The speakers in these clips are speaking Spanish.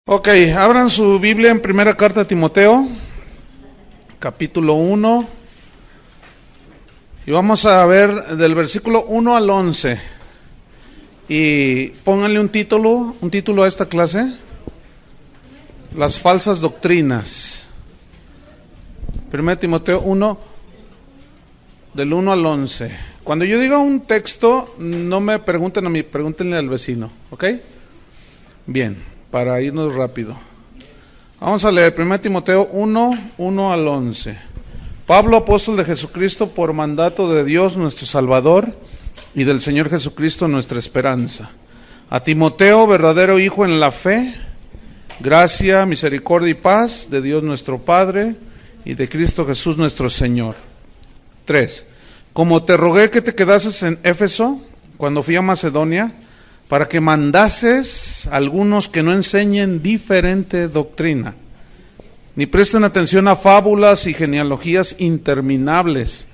Ok, abran su Biblia en primera carta a Timoteo, capítulo 1, y vamos a ver del versículo 1 al 11, y pónganle un título a esta clase: las falsas doctrinas. Primera Timoteo 1, del 1 al 11. Cuando yo diga un texto, no me pregunten a mí, pregúntenle al vecino, ¿ok? Bien. Para irnos rápido, vamos a leer 1 Timoteo 1, 1 al 11. Pablo, apóstol de Jesucristo, por mandato de Dios nuestro Salvador y del Señor Jesucristo nuestra esperanza. A Timoteo, verdadero hijo en la fe, gracia, misericordia y paz de Dios nuestro Padre y de Cristo Jesús nuestro Señor. 3. Como te rogué que te quedases en Éfeso cuando fui a Macedonia, para que mandases a algunos que no enseñen diferente doctrina, ni presten atención a fábulas y genealogías interminables,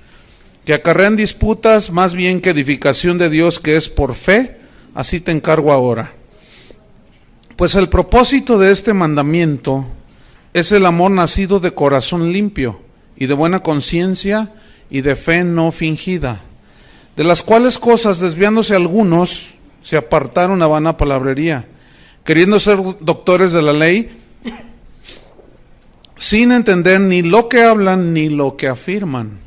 que acarrean disputas más bien que edificación de Dios que es por fe. Así te encargo ahora. Pues el propósito de este mandamiento es el amor nacido de corazón limpio y de buena conciencia y de fe no fingida, de las cuales cosas, desviándose algunos, se apartaron a vana palabrería, queriendo ser doctores de la ley, sin entender ni lo que hablan ni lo que afirman.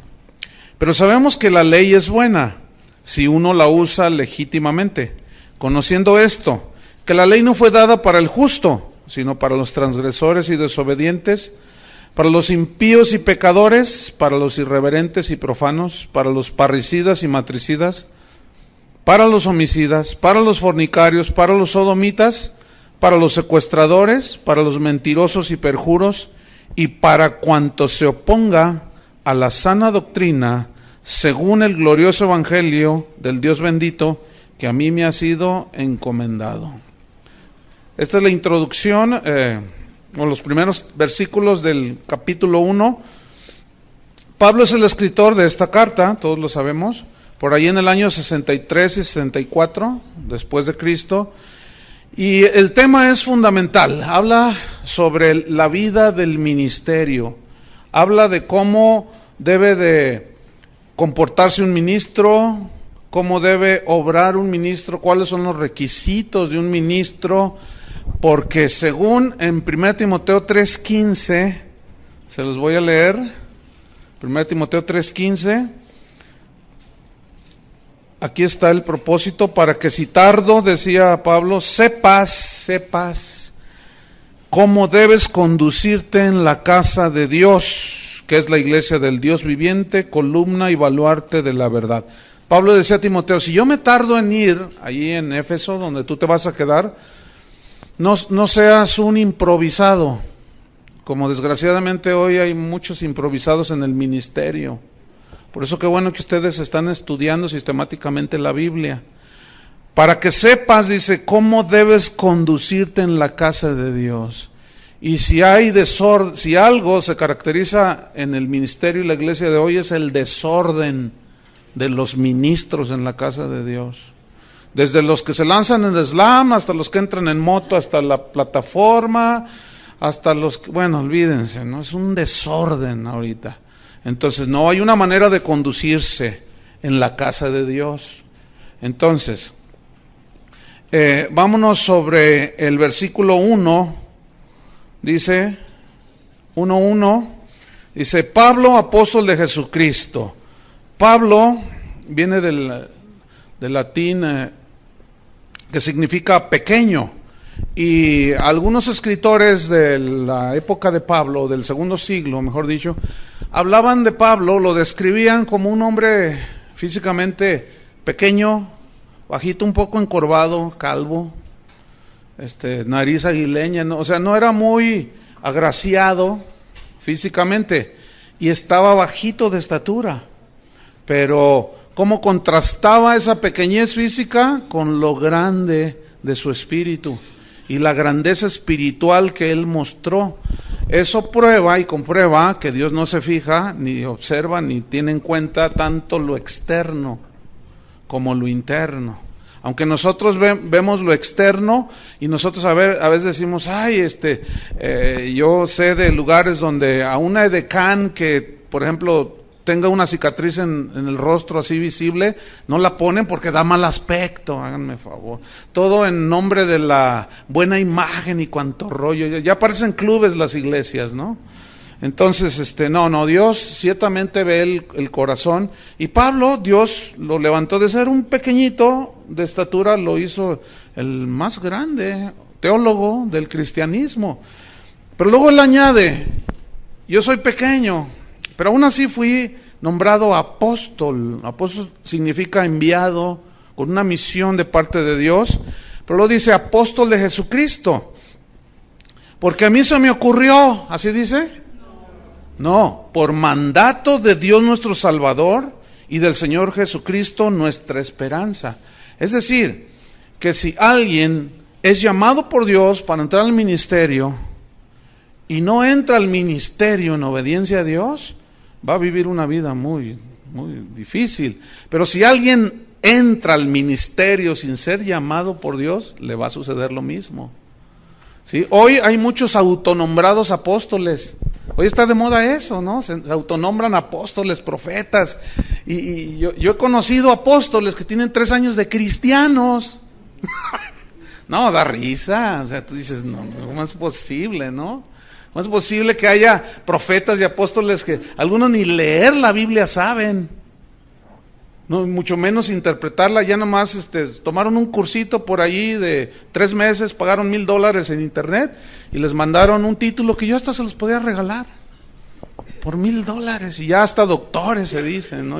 Pero sabemos que la ley es buena, si uno la usa legítimamente, conociendo esto, que la ley no fue dada para el justo, sino para los transgresores y desobedientes, para los impíos y pecadores, para los irreverentes y profanos, para los parricidas y matricidas, para los homicidas, para los fornicarios, para los sodomitas, para los secuestradores, para los mentirosos y perjuros, y para cuanto se oponga a la sana doctrina, según el glorioso evangelio del Dios bendito, que a mí me ha sido encomendado. Esta es la introducción, o los primeros versículos del capítulo 1. Pablo es el escritor de esta carta, todos lo sabemos, por ahí en el año 63 y 64 después de Cristo, y el tema es fundamental. Habla sobre la vida del ministerio, habla de cómo debe de comportarse un ministro, cómo debe obrar un ministro, cuáles son los requisitos de un ministro, porque según en 1 Timoteo 3:15, se los voy a leer, 1 Timoteo 3:15, aquí está el propósito: para que si tardo, decía Pablo, sepas cómo debes conducirte en la casa de Dios, que es la iglesia del Dios viviente, columna y baluarte de la verdad. Pablo decía a Timoteo, si yo me tardo en ir allí en Éfeso, donde tú te vas a quedar, no seas un improvisado, como desgraciadamente hoy hay muchos improvisados en el ministerio. Por eso qué bueno que ustedes están estudiando sistemáticamente la Biblia, para que sepas, dice, cómo debes conducirte en la casa de Dios. Y si hay desorden, si algo se caracteriza en el ministerio y la iglesia de hoy, es el desorden de los ministros en la casa de Dios. Desde los que se lanzan en el slam, hasta los que entran en moto, hasta la plataforma, hasta los que, bueno, olvídense, ¿no? Es un desorden ahorita. Entonces, no hay una manera de conducirse en la casa de Dios. Entonces, vámonos sobre el versículo 1, dice, 1:1, dice, Pablo, apóstol de Jesucristo. Pablo viene del latín que significa pequeño, y algunos escritores de la época de Pablo, del segundo siglo, mejor dicho, hablaban de Pablo, lo describían como un hombre físicamente pequeño, bajito, un poco encorvado, calvo, nariz aguileña, ¿no? O sea, no era muy agraciado físicamente, y estaba bajito de estatura, pero cómo contrastaba esa pequeñez física con lo grande de su espíritu y la grandeza espiritual que él mostró. Eso prueba y comprueba que Dios no se fija, ni observa, ni tiene en cuenta tanto lo externo como lo interno. Aunque nosotros vemos lo externo y nosotros a veces decimos, ay, yo sé de lugares donde a una edecán que, por ejemplo, tenga una cicatriz en el rostro así visible, no la ponen porque da mal aspecto, háganme favor. Todo en nombre de la buena imagen y cuanto rollo. Ya parecen clubes las iglesias, ¿no? Entonces, no, Dios ciertamente ve el corazón. Y Pablo, Dios lo levantó de ser un pequeñito de estatura, lo hizo el más grande teólogo del cristianismo. Pero luego él añade, yo soy pequeño, pero aún así fui nombrado apóstol. Apóstol significa enviado con una misión de parte de Dios. Pero luego dice apóstol de Jesucristo. Porque a mí se me ocurrió, ¿así dice? No, por mandato de Dios nuestro Salvador y del Señor Jesucristo nuestra esperanza. Es decir, que si alguien es llamado por Dios para entrar al ministerio y no entra al ministerio en obediencia a Dios, va a vivir una vida muy, muy difícil. Pero si alguien entra al ministerio sin ser llamado por Dios, le va a suceder lo mismo. ¿Sí? Hoy hay muchos autonombrados apóstoles. Hoy está de moda eso, ¿no? Se autonombran apóstoles, profetas. Y yo he conocido apóstoles que tienen 3 años de cristianos. No, da risa. O sea, tú dices, no, ¿cómo es posible, no? ¿Cómo es posible que haya profetas y apóstoles que algunos ni leer la Biblia saben? No, mucho menos interpretarla, ya nomás tomaron un cursito por allí de 3 meses, pagaron $1,000 en internet y les mandaron un título que yo hasta se los podía regalar por $1,000 y ya hasta doctores se dicen, ¿no?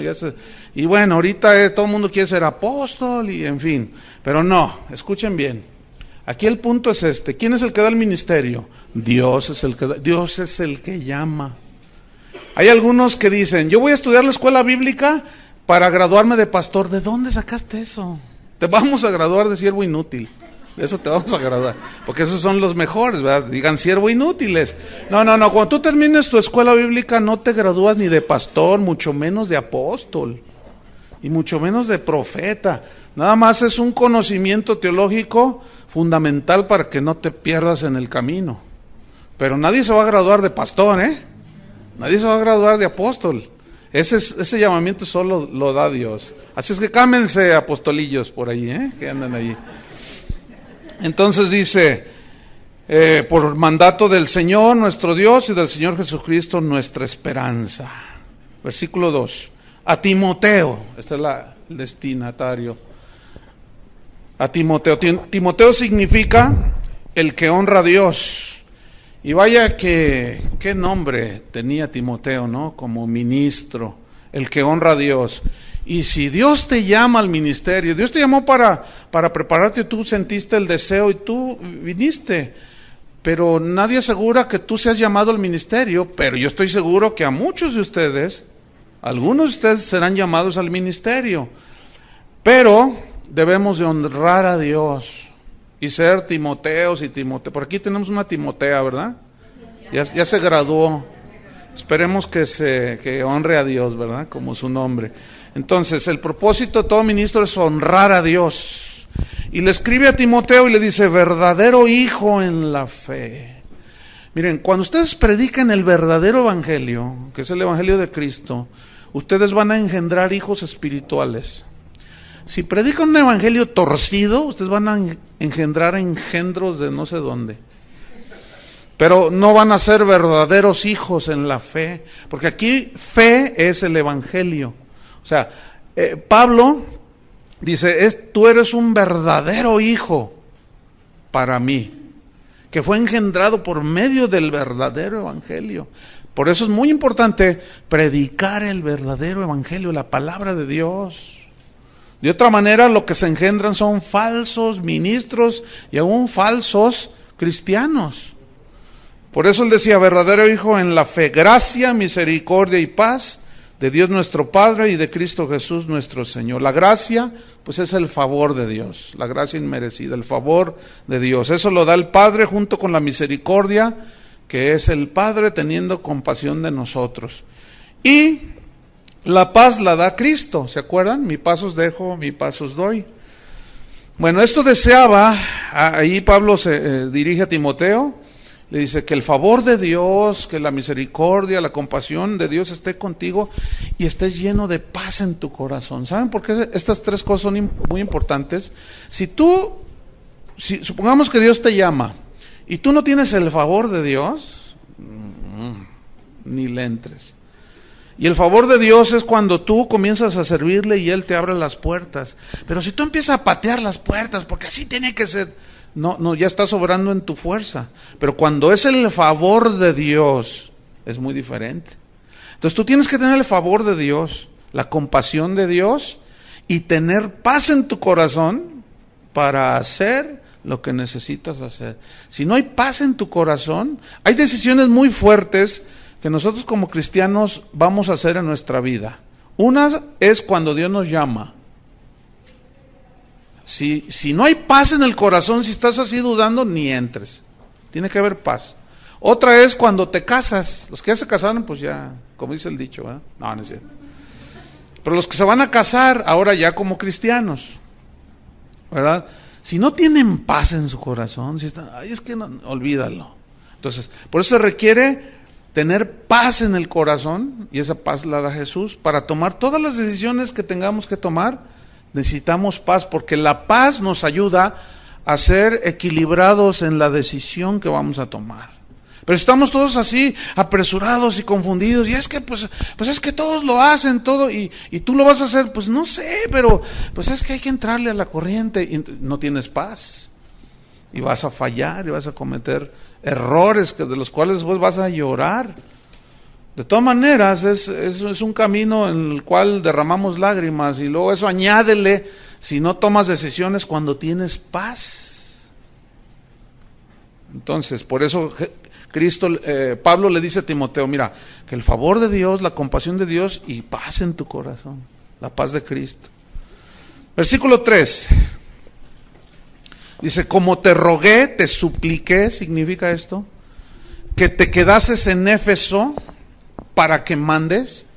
Y bueno, ahorita todo el mundo quiere ser apóstol y en fin, pero no, escuchen bien, aquí el punto es ¿quién es el que da el ministerio? Dios es el que llama. Hay algunos que dicen, yo voy a estudiar la escuela bíblica para graduarme de pastor. ¿De dónde sacaste eso? Te vamos a graduar de siervo inútil. De eso te vamos a graduar. Porque esos son los mejores, ¿verdad? Digan siervo inútiles. No. Cuando tú termines tu escuela bíblica no te gradúas ni de pastor, mucho menos de apóstol. Y mucho menos de profeta. Nada más es un conocimiento teológico fundamental para que no te pierdas en el camino. Pero nadie se va a graduar de pastor, ¿eh? Nadie se va a graduar de apóstol. Ese llamamiento solo lo da Dios. Así es que cámense apostolillos por ahí, que andan allí. Entonces dice, por mandato del Señor nuestro Dios y del Señor Jesucristo nuestra esperanza. Versículo 2. A Timoteo, este es el destinatario. A Timoteo. Timoteo significa el que honra a Dios. Y vaya qué nombre tenía Timoteo, ¿no? Como ministro, el que honra a Dios. Y si Dios te llama al ministerio, Dios te llamó para prepararte, tú sentiste el deseo y tú viniste. Pero nadie asegura que tú seas llamado al ministerio, pero yo estoy seguro que a muchos de ustedes, algunos de ustedes serán llamados al ministerio. Pero debemos de honrar a Dios. Y ser Timoteos y Timoteo. Por aquí tenemos una Timotea, ¿verdad? Ya se graduó. Esperemos que honre a Dios, ¿verdad? Como su nombre. Entonces, el propósito de todo ministro es honrar a Dios. Y le escribe a Timoteo y le dice, verdadero hijo en la fe. Miren, cuando ustedes predican el verdadero evangelio, que es el evangelio de Cristo, ustedes van a engendrar hijos espirituales. Si predican un evangelio torcido, ustedes van a engendrar engendros de no sé dónde. Pero no van a ser verdaderos hijos en la fe, porque aquí fe es el evangelio. O sea, Pablo dice, tú eres un verdadero hijo para mí, que fue engendrado por medio del verdadero evangelio. Por eso es muy importante predicar el verdadero evangelio, la palabra de Dios. De otra manera, lo que se engendran son falsos ministros y aún falsos cristianos. Por eso él decía, verdadero hijo en la fe, gracia, misericordia y paz de Dios nuestro Padre y de Cristo Jesús nuestro Señor. La gracia, pues es el favor de Dios, la gracia inmerecida, el favor de Dios. Eso lo da el Padre junto con la misericordia, que es el Padre teniendo compasión de nosotros. Y la paz la da Cristo, ¿se acuerdan? Mi paz os dejo, mi paz os doy. Bueno, esto deseaba, ahí Pablo se dirige a Timoteo, le dice que el favor de Dios, que la misericordia, la compasión de Dios esté contigo y estés lleno de paz en tu corazón. ¿Saben por qué estas tres cosas son muy importantes? Si supongamos que Dios te llama y tú no tienes el favor de Dios, ni le entres. Y el favor de Dios es cuando tú comienzas a servirle y Él te abre las puertas. Pero si tú empiezas a patear las puertas, porque así tiene que ser, no, ya estás obrando en tu fuerza. Pero cuando es el favor de Dios, es muy diferente. Entonces tú tienes que tener el favor de Dios, la compasión de Dios y tener paz en tu corazón para hacer lo que necesitas hacer. Si no hay paz en tu corazón, hay decisiones muy fuertes que nosotros como cristianos vamos a hacer en nuestra vida. Una es cuando Dios nos llama. Si no hay paz en el corazón, si estás así dudando, ni entres. Tiene que haber paz. Otra es cuando te casas. Los que ya se casaron, pues ya, como dice el dicho, ¿verdad? No es cierto. Pero los que se van a casar ahora ya como cristianos, ¿verdad? Si no tienen paz en su corazón, si están, es que no, olvídalo. Entonces, por eso se requiere tener paz en el corazón, y esa paz la da Jesús. Para tomar todas las decisiones que tengamos que tomar, necesitamos paz, porque la paz nos ayuda a ser equilibrados en la decisión que vamos a tomar. Pero estamos todos así, apresurados y confundidos, y es que pues es que todos lo hacen, todo, y tú lo vas a hacer, pues no sé, pero pues es que hay que entrarle a la corriente, y no tienes paz, y vas a fallar, y vas a cometer errores de los cuales después vas a llorar. De todas maneras, es un camino en el cual derramamos lágrimas, y luego eso añádele si no tomas decisiones cuando tienes paz. Entonces, por eso Pablo le dice a Timoteo, mira, que el favor de Dios, la compasión de Dios y paz en tu corazón, la paz de Cristo. Versículo 3. Dice, como te rogué, te supliqué, significa esto, que te quedases en Éfeso para que mandes,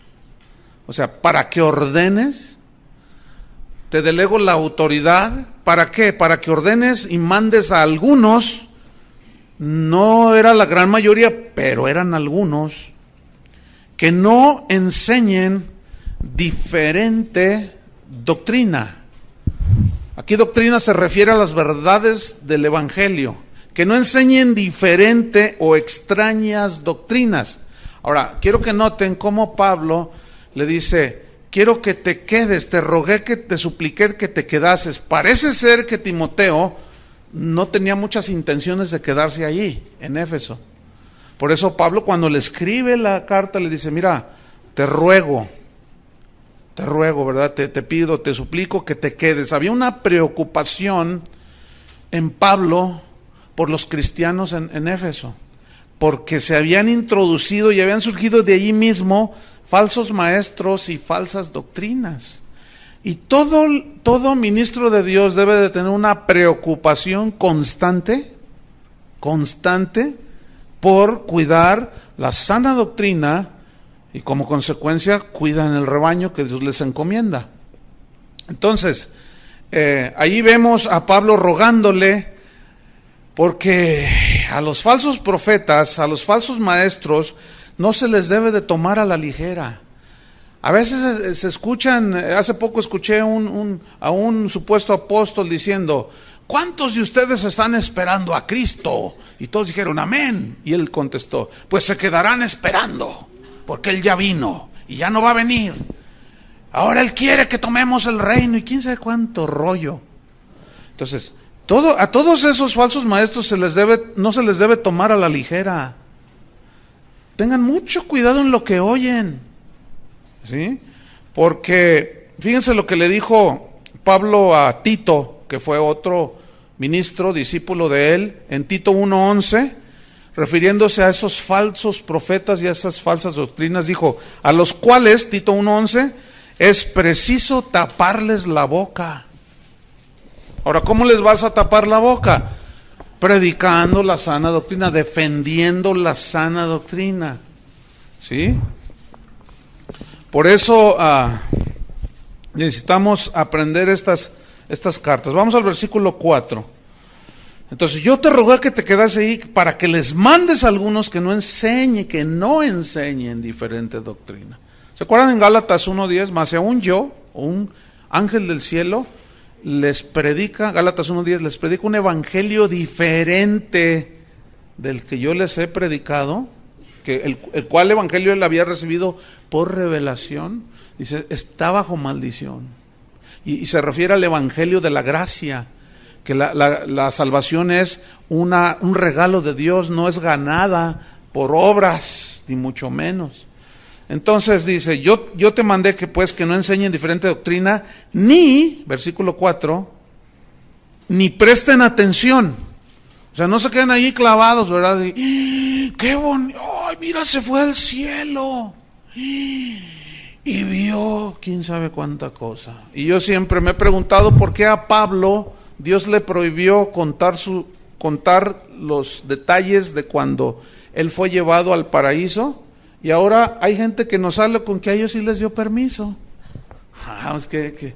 o sea, para que ordenes, te delego la autoridad, ¿para qué? Para que ordenes y mandes a algunos, no era la gran mayoría, pero eran algunos, que no enseñen diferente doctrina. Aquí doctrina se refiere a las verdades del Evangelio, que no enseñen diferente o extrañas doctrinas. Ahora, quiero que noten cómo Pablo le dice, quiero que te quedes, te rogué, que te supliqué que te quedases. Parece ser que Timoteo no tenía muchas intenciones de quedarse allí, en Éfeso. Por eso Pablo, cuando le escribe la carta, le dice, mira, te ruego, ¿verdad? Te pido, te suplico que te quedes. Había una preocupación en Pablo por los cristianos en Éfeso, porque se habían introducido y habían surgido de allí mismo falsos maestros y falsas doctrinas. Y todo ministro de Dios debe de tener una preocupación constante por cuidar la sana doctrina, y como consecuencia cuidan el rebaño que Dios les encomienda. Entonces, ahí vemos a Pablo rogándole, porque a los falsos profetas, a los falsos maestros, no se les debe de tomar a la ligera. A veces se escuchan, hace poco escuché a un supuesto apóstol diciendo, ¿cuántos de ustedes están esperando a Cristo? Y todos dijeron, amén. Y él contestó, pues se quedarán esperando, porque Él ya vino y ya no va a venir. Ahora Él quiere que tomemos el reino y quién sabe cuánto rollo. Entonces, a todos esos falsos maestros no se les debe tomar a la ligera. Tengan mucho cuidado en lo que oyen, ¿sí? Porque fíjense lo que le dijo Pablo a Tito, que fue otro ministro, discípulo de él, en Tito 1:11. Refiriéndose a esos falsos profetas y a esas falsas doctrinas, dijo, a los cuales, Tito 1:11, es preciso taparles la boca. Ahora, ¿cómo les vas a tapar la boca? Predicando la sana doctrina, defendiendo la sana doctrina, ¿sí? Por eso necesitamos aprender estas estas cartas. Vamos al versículo 4. Entonces yo te rogué que te quedas ahí para que les mandes a algunos que no enseñen diferente doctrina. ¿Se acuerdan en Gálatas 1:10? Más aún yo, un ángel del cielo, les predica, Gálatas 1:10, les predica un evangelio diferente del que yo les he predicado, que el cual evangelio él había recibido por revelación. Dice, está bajo maldición. Y se refiere al evangelio de la gracia, que la salvación es un regalo de Dios, no es ganada por obras, ni mucho menos. Entonces dice, yo te mandé que no enseñen diferente doctrina, ni, versículo 4, ni presten atención. O sea, no se queden ahí clavados, ¿verdad? Y, ¡qué bonito! ¡Ay, mira, se fue al cielo! Y vio quién sabe cuánta cosa. Y yo siempre me he preguntado por qué a Pablo Dios le prohibió contar los detalles de cuando él fue llevado al paraíso, y ahora hay gente que nos habla con que a ellos sí les dio permiso. Es que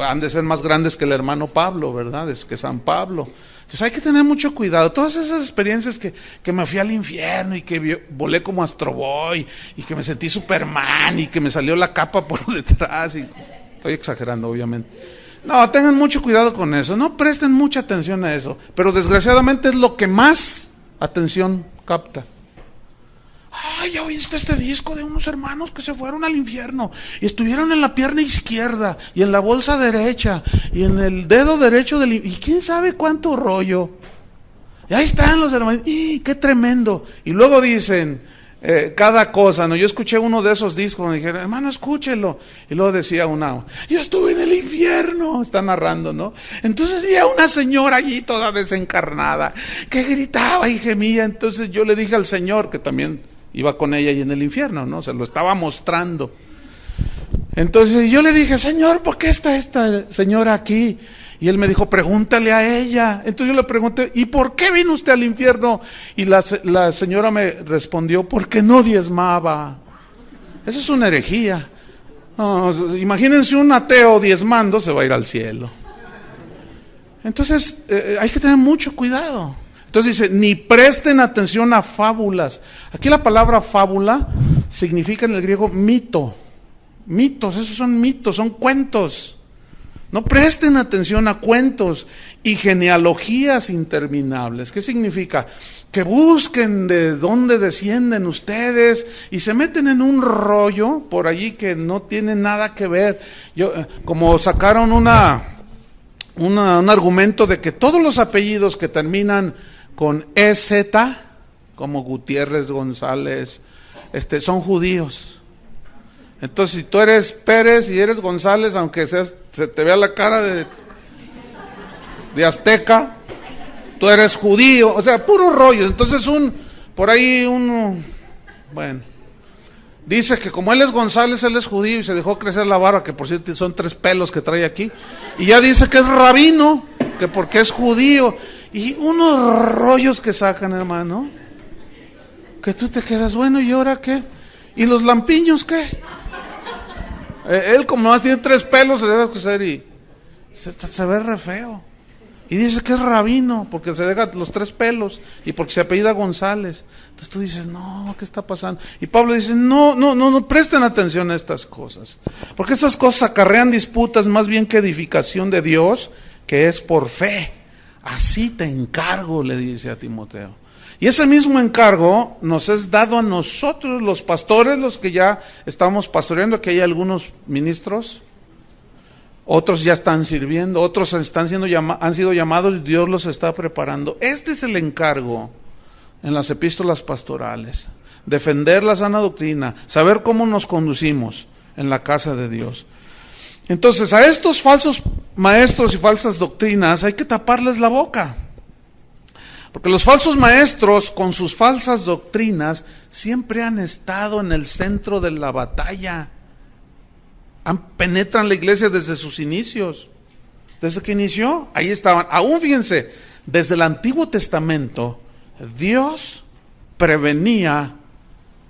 han de ser más grandes que el hermano Pablo, ¿verdad? Es que San Pablo. Entonces hay que tener mucho cuidado. Todas esas experiencias que me fui al infierno y que volé como Astro Boy y que me sentí Superman y que me salió la capa por detrás. Estoy exagerando, obviamente. No, tengan mucho cuidado con eso. No presten mucha atención a eso. Pero desgraciadamente es lo que más atención capta. Ay, ¿ya oíste este disco de unos hermanos que se fueron al infierno y estuvieron en la pierna izquierda y en la bolsa derecha y en el dedo derecho y quién sabe cuánto rollo? Y ahí están los hermanos. ¡Qué tremendo! Y luego dicen cada cosa, ¿no? Yo escuché uno de esos discos, me dijeron, hermano, escúchelo. Y luego decía yo estuve en el infierno, está narrando, ¿no? Entonces vi a una señora allí toda desencarnada que gritaba y gemía. Entonces yo le dije al Señor, que también iba con ella ahí en el infierno, ¿no? Se lo estaba mostrando. Entonces yo le dije, Señor, ¿por qué está esta señora aquí? Y él me dijo, pregúntale a ella. Entonces yo le pregunté, ¿y por qué vino usted al infierno? Y la señora me respondió, porque no diezmaba. Eso es una herejía. No, imagínense un ateo diezmando, se va a ir al cielo. Entonces hay que tener mucho cuidado. Entonces dice, ni presten atención a fábulas. Aquí la palabra fábula significa en el griego mito. Mitos, esos son mitos, son cuentos. No presten atención a cuentos y genealogías interminables. ¿Qué significa? Que busquen de dónde descienden ustedes y se meten en un rollo por allí que no tiene nada que ver. Como sacaron un argumento de que todos los apellidos que terminan con EZ, como Gutiérrez, González, son judíos. Entonces, si tú eres Pérez y eres González, aunque se te vea la cara de azteca, tú eres judío, o sea, puro rollo. Entonces bueno, dice que como él es González, él es judío y se dejó crecer la barba, que por cierto son 3 pelos que trae aquí, y ya dice que es rabino, que porque es judío, y unos rollos que sacan, hermano, que tú te quedas, bueno, ¿y ahora qué? ¿Y los lampiños qué? Él como más tiene 3 pelos, se deja crecer y se ve re feo. Y dice que es rabino, porque se deja los 3 pelos y porque se apellida González. Entonces tú dices, no, ¿qué está pasando? Y Pablo dice, no presten atención a estas cosas. Porque estas cosas acarrean disputas más bien que edificación de Dios, que es por fe. Así te encargo, le dice a Timoteo. Y ese mismo encargo nos es dado a nosotros, los pastores, los que ya estamos pastoreando. Aquí hay algunos ministros, otros ya están sirviendo, otros han sido llamados y Dios los está preparando. Este es el encargo en las epístolas pastorales: defender la sana doctrina, saber cómo nos conducimos en la casa de Dios. Entonces, a estos falsos maestros y falsas doctrinas hay que taparles la boca. Porque los falsos maestros, con sus falsas doctrinas, siempre han estado en el centro de la batalla. Penetran la iglesia desde sus inicios. Desde que inició, ahí estaban. Aún fíjense, desde el Antiguo Testamento, Dios prevenía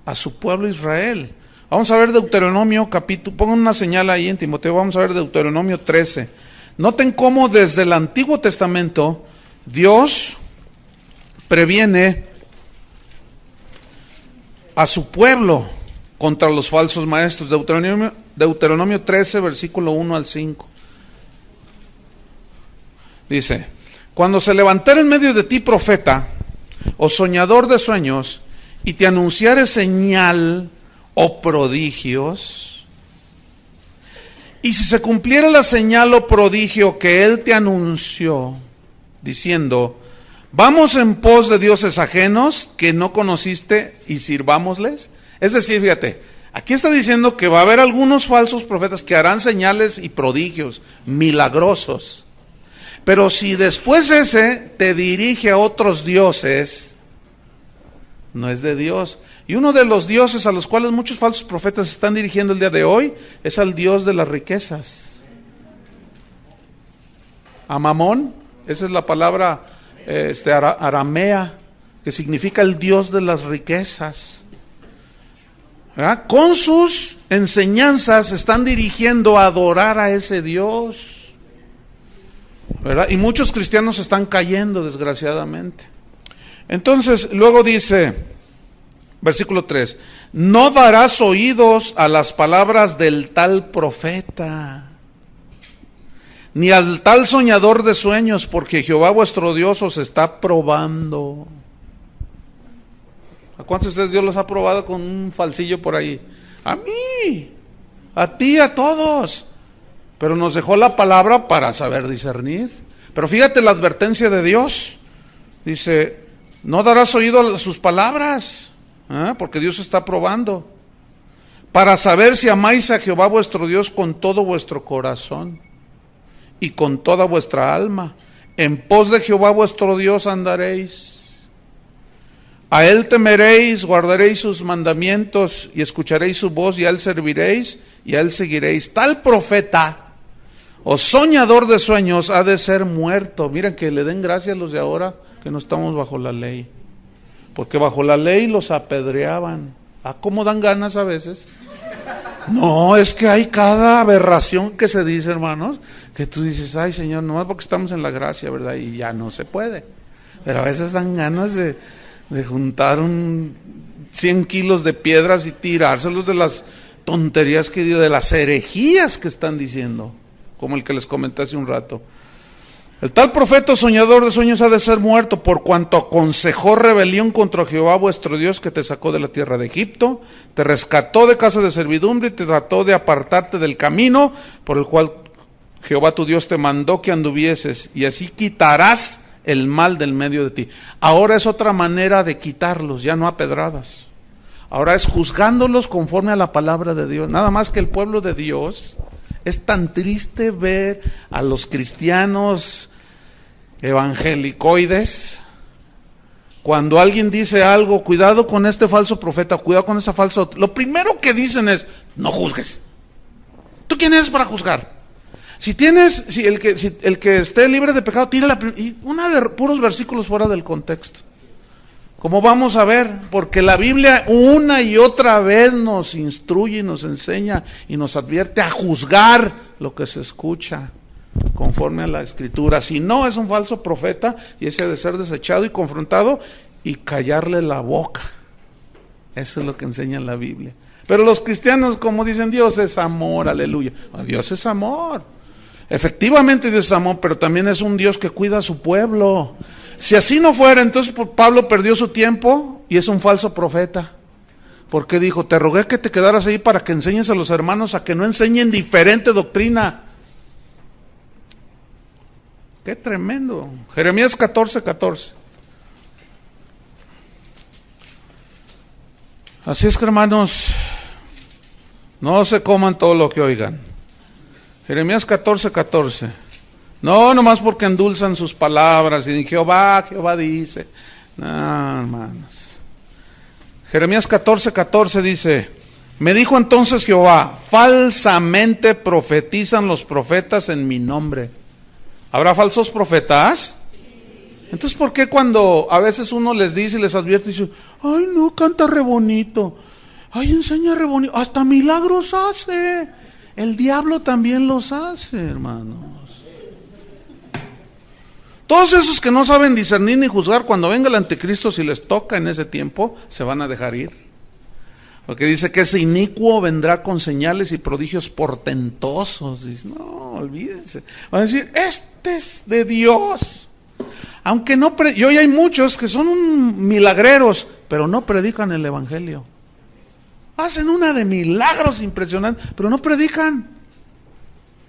a su pueblo Israel. Vamos a ver Deuteronomio capítulo, pongan una señal ahí en Timoteo, vamos a ver Deuteronomio 13. Noten cómo desde el Antiguo Testamento Dios previene a su pueblo contra los falsos maestros. Deuteronomio 13, versículo 1 al 5. Dice: cuando se levantare en medio de ti profeta o soñador de sueños, y te anunciare señal o prodigios, y si se cumpliera la señal o prodigio que él te anunció, diciendo: vamos en pos de dioses ajenos que no conociste y sirvámosles. Es decir, fíjate, aquí está diciendo que va a haber algunos falsos profetas que harán señales y prodigios milagrosos. Pero si después ese te dirige a otros dioses, no es de Dios. Y uno de los dioses a los cuales muchos falsos profetas se están dirigiendo el día de hoy es al Dios de las riquezas. A Mamón, esa es la palabra aramea, que significa el Dios de las riquezas. ¿Verdad? Con sus enseñanzas se están dirigiendo a adorar a ese Dios, ¿verdad? Y muchos cristianos están cayendo, desgraciadamente. Entonces, luego dice, versículo 3, no darás oídos a las palabras del tal profeta, ni al tal soñador de sueños, porque Jehová vuestro Dios os está probando. ¿A cuántos de ustedes Dios los ha probado con un falsillo por ahí? A mí, a ti, a todos. Pero nos dejó la palabra para saber discernir. Pero fíjate la advertencia de Dios. Dice, no darás oído a sus palabras, porque Dios está probando. Para saber si amáis a Jehová vuestro Dios con todo vuestro corazón y con toda vuestra alma. En pos de Jehová vuestro Dios andaréis. A él temeréis, guardaréis sus mandamientos y escucharéis su voz, y a él serviréis y a él seguiréis. Tal profeta o soñador de sueños ha de ser muerto. Miren, que le den gracias a los de ahora que no estamos bajo la ley, porque bajo la ley los apedreaban. ¿A cómo dan ganas a veces? No, es que hay cada aberración que se dice, hermanos, que tú dices, ay Señor, nomás porque estamos en la gracia, ¿verdad? Y ya no se puede. Pero a veces dan ganas de juntar 100 kilos de piedras y tirárselos de las tonterías, de las herejías que están diciendo, como el que les comenté hace un rato. El tal profeta soñador de sueños ha de ser muerto, por cuanto aconsejó rebelión contra Jehová vuestro Dios, que te sacó de la tierra de Egipto, te rescató de casa de servidumbre y te trató de apartarte del camino por el cual Jehová tu Dios te mandó que anduvieses, y así quitarás el mal del medio de ti. Ahora es otra manera de quitarlos, ya no a pedradas. Ahora es juzgándolos conforme a la palabra de Dios. Nada más que el pueblo de Dios, es tan triste ver a los cristianos evangelicoides, cuando alguien dice algo, cuidado con este falso profeta, cuidado con esa falsa, lo primero que dicen es, no juzgues. ¿Tú quién eres para juzgar? Si el que esté libre de pecado, tírala. Y una de puros versículos fuera del contexto. Como vamos a ver, porque la Biblia una y otra vez nos instruye y nos enseña y nos advierte a juzgar lo que se escucha conforme a la Escritura. Si no, es un falso profeta y ese ha de ser desechado y confrontado y callarle la boca. Eso es lo que enseña la Biblia. Pero los cristianos, como dicen, Dios es amor, aleluya. Dios es amor. Efectivamente Dios es amor, pero también es un Dios que cuida a su pueblo. Si así no fuera, entonces Pablo perdió su tiempo y es un falso profeta. Porque dijo, te rogué que te quedaras ahí para que enseñes a los hermanos a que no enseñen diferente doctrina. Qué tremendo. Jeremías 14:14. Así es que, hermanos, no se coman todo lo que oigan. Jeremías 14:14. No, nomás porque endulzan sus palabras y Jehová dice. No, hermanos. Jeremías 14:14 dice, me dijo entonces Jehová, falsamente profetizan los profetas en mi nombre. ¿Habrá falsos profetas? Entonces, ¿por qué cuando a veces uno les dice y les advierte, dice, ay no, canta re bonito, ay enseña re bonito, hasta milagros hace? El diablo también los hace, hermanos. Todos esos que no saben discernir ni juzgar, cuando venga el anticristo, si les toca en ese tiempo, se van a dejar ir. Porque dice que ese inicuo vendrá con señales y prodigios portentosos. Dice, no, olvídense. Van a decir, este es de Dios. Aunque no, y hoy hay muchos que son milagreros, pero no predican el evangelio. Hacen una de milagros impresionantes, pero no predican.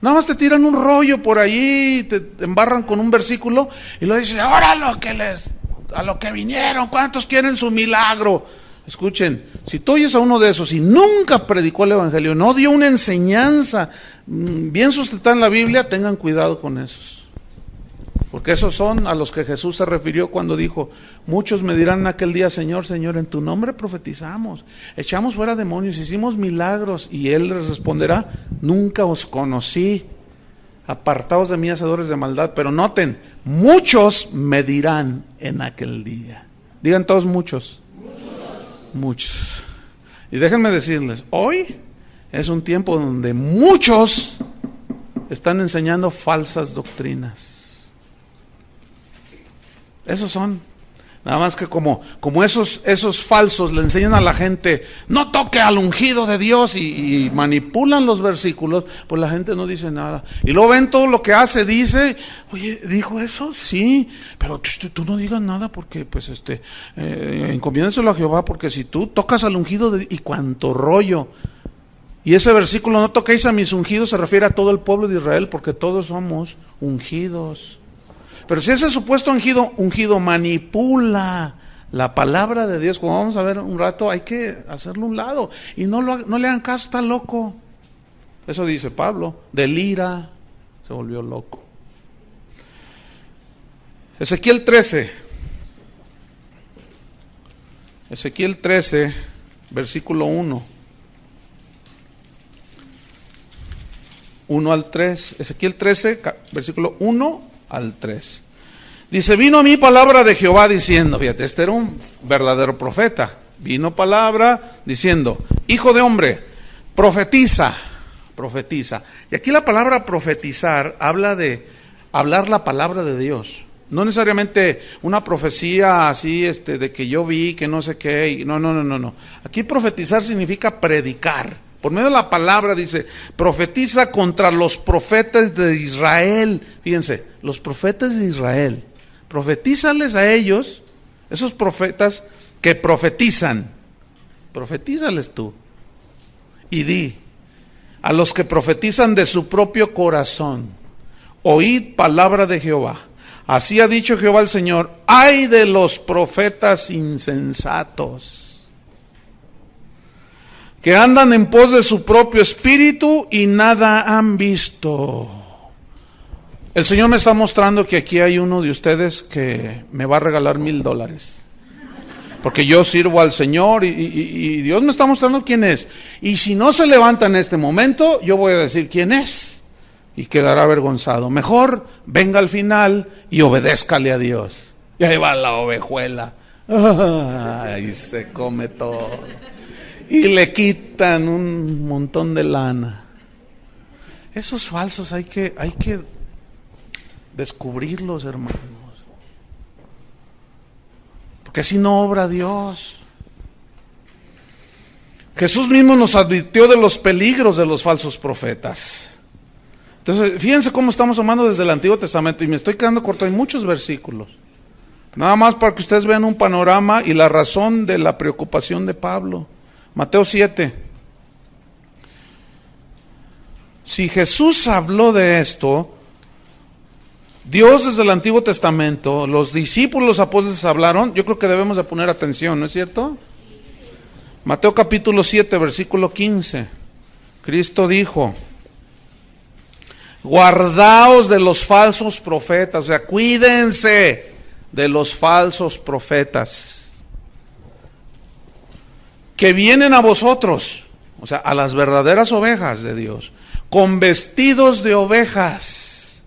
Nada más te tiran un rollo por allí, te embarran con un versículo y lo dicen, ahora a lo que vinieron, ¿cuántos quieren su milagro? Escuchen, si tú oyes a uno de esos y nunca predicó el evangelio, no dio una enseñanza bien sustentada en la Biblia, tengan cuidado con esos. Porque esos son a los que Jesús se refirió cuando dijo, muchos me dirán en aquel día, Señor, Señor, en tu nombre profetizamos, echamos fuera demonios, hicimos milagros, y Él les responderá, nunca os conocí, apartaos de mí, hacedores de maldad. Pero noten, muchos me dirán en aquel día. Digan todos muchos. Muchos. Y déjenme decirles, hoy es un tiempo donde muchos están enseñando falsas doctrinas. Esos son. Nada más que como esos falsos le enseñan a la gente, no toque al ungido de Dios, y manipulan los versículos, pues la gente no dice nada. Y luego ven todo lo que hace, dice, oye, ¿dijo eso? Sí, pero tú no digas nada porque, pues, encomiéndenselo a Jehová, porque si tú tocas al ungido y cuánto rollo. Y ese versículo, no toquéis a mis ungidos, se refiere a todo el pueblo de Israel, porque todos somos ungidos. Pero si ese supuesto ungido manipula la palabra de Dios, como vamos a ver un rato, hay que hacerlo a un lado. Y no le hagan caso, está loco. Eso dice Pablo, delira, se volvió loco. Ezequiel 13, versículo 1. 1 al 3, Ezequiel 13, versículo 1 al 3. Dice, vino a mí palabra de Jehová diciendo, fíjate, este era un verdadero profeta. Vino palabra diciendo, hijo de hombre, profetiza. Y aquí la palabra profetizar habla de hablar la palabra de Dios. No necesariamente una profecía así, de que yo vi, que no sé qué. No. Aquí profetizar significa predicar. Por medio de la palabra dice, profetiza contra los profetas de Israel. Fíjense, los profetas de Israel. Profetízales a ellos, esos profetas que profetizan. Profetízales tú. Y di, a los que profetizan de su propio corazón, oíd palabra de Jehová. Así ha dicho Jehová el Señor, ay de los profetas insensatos, que andan en pos de su propio espíritu y nada han visto. El Señor me está mostrando que aquí hay uno de ustedes que me va a regalar $1,000. Porque yo sirvo al Señor y Dios me está mostrando quién es. Y si no se levanta en este momento, yo voy a decir quién es. Y quedará avergonzado. Mejor venga al final y obedézcale a Dios. Y ahí va la ovejuela. Ahí se come todo. Y le quitan un montón de lana. Esos falsos hay que descubrirlos, hermanos. Porque así no obra Dios. Jesús mismo nos advirtió de los peligros de los falsos profetas. Entonces, fíjense cómo estamos tomando desde el Antiguo Testamento, y me estoy quedando corto, hay muchos versículos. Nada más para que ustedes vean un panorama y la razón de la preocupación de Pablo. Mateo 7. Si Jesús habló de esto, Dios desde el Antiguo Testamento, los discípulos, los apóstoles hablaron, yo creo que debemos de poner atención, ¿no es cierto? Mateo capítulo 7, versículo 15. Cristo dijo, guardaos de los falsos profetas, o sea, cuídense de los falsos profetas, que vienen a vosotros, o sea, a las verdaderas ovejas de Dios, con vestidos de ovejas.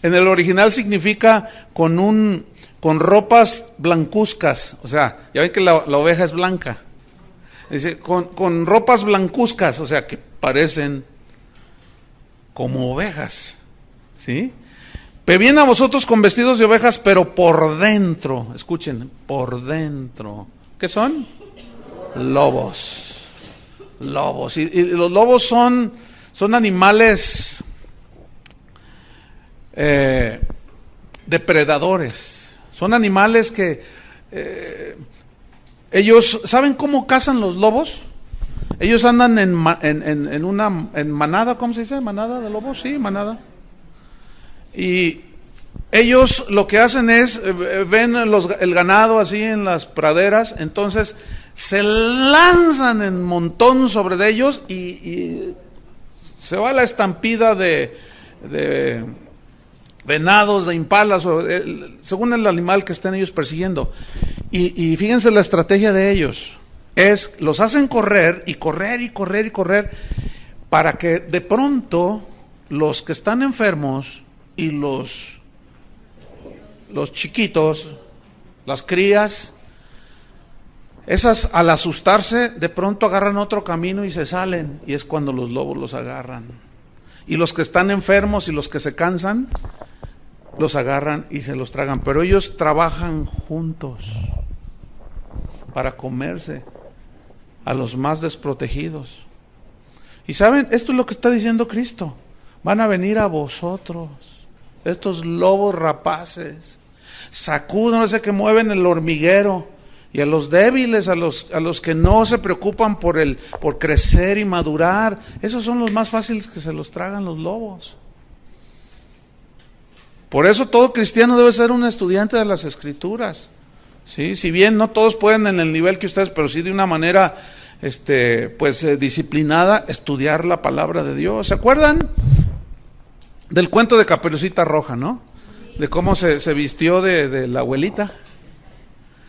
En el original significa con ropas blancuzcas, o sea, ya ven que la oveja es blanca. Dice, con ropas blancuzcas, o sea, que parecen como ovejas, ¿sí? vienen a vosotros con vestidos de ovejas, pero por dentro, escuchen, por dentro, ¿qué son? Lobos. Lobos. Y los lobos son animales depredadores. Son animales que ellos, ¿saben cómo cazan los lobos? Ellos andan en manada, ¿cómo se dice? ¿Manada de lobos? Sí, manada. Y ellos lo que hacen es, ven el ganado así en las praderas, entonces se lanzan en montón sobre de ellos y se va la estampida de venados, de impalas, según el animal que estén ellos persiguiendo. Y fíjense la estrategia de ellos. Los hacen correr y correr y correr y correr para que de pronto los que están enfermos y los chiquitos, las crías, esas al asustarse de pronto agarran otro camino y se salen, y es cuando los lobos los agarran. Y los que están enfermos y los que se cansan, los agarran y se los tragan. Pero ellos trabajan juntos para comerse a los más desprotegidos. Y saben, esto es lo que está diciendo Cristo. Van a venir a vosotros, estos lobos rapaces, sacúdense que mueven el hormiguero, y a los débiles, a los que no se preocupan por crecer y madurar, esos son los más fáciles que se los tragan los lobos. Por eso todo cristiano debe ser un estudiante de las Escrituras. ¿Sí? Si bien no todos pueden en el nivel que ustedes, pero sí de una manera disciplinada, estudiar la palabra de Dios. ¿Se acuerdan del cuento de Caperucita Roja, no? De cómo se vistió de la abuelita.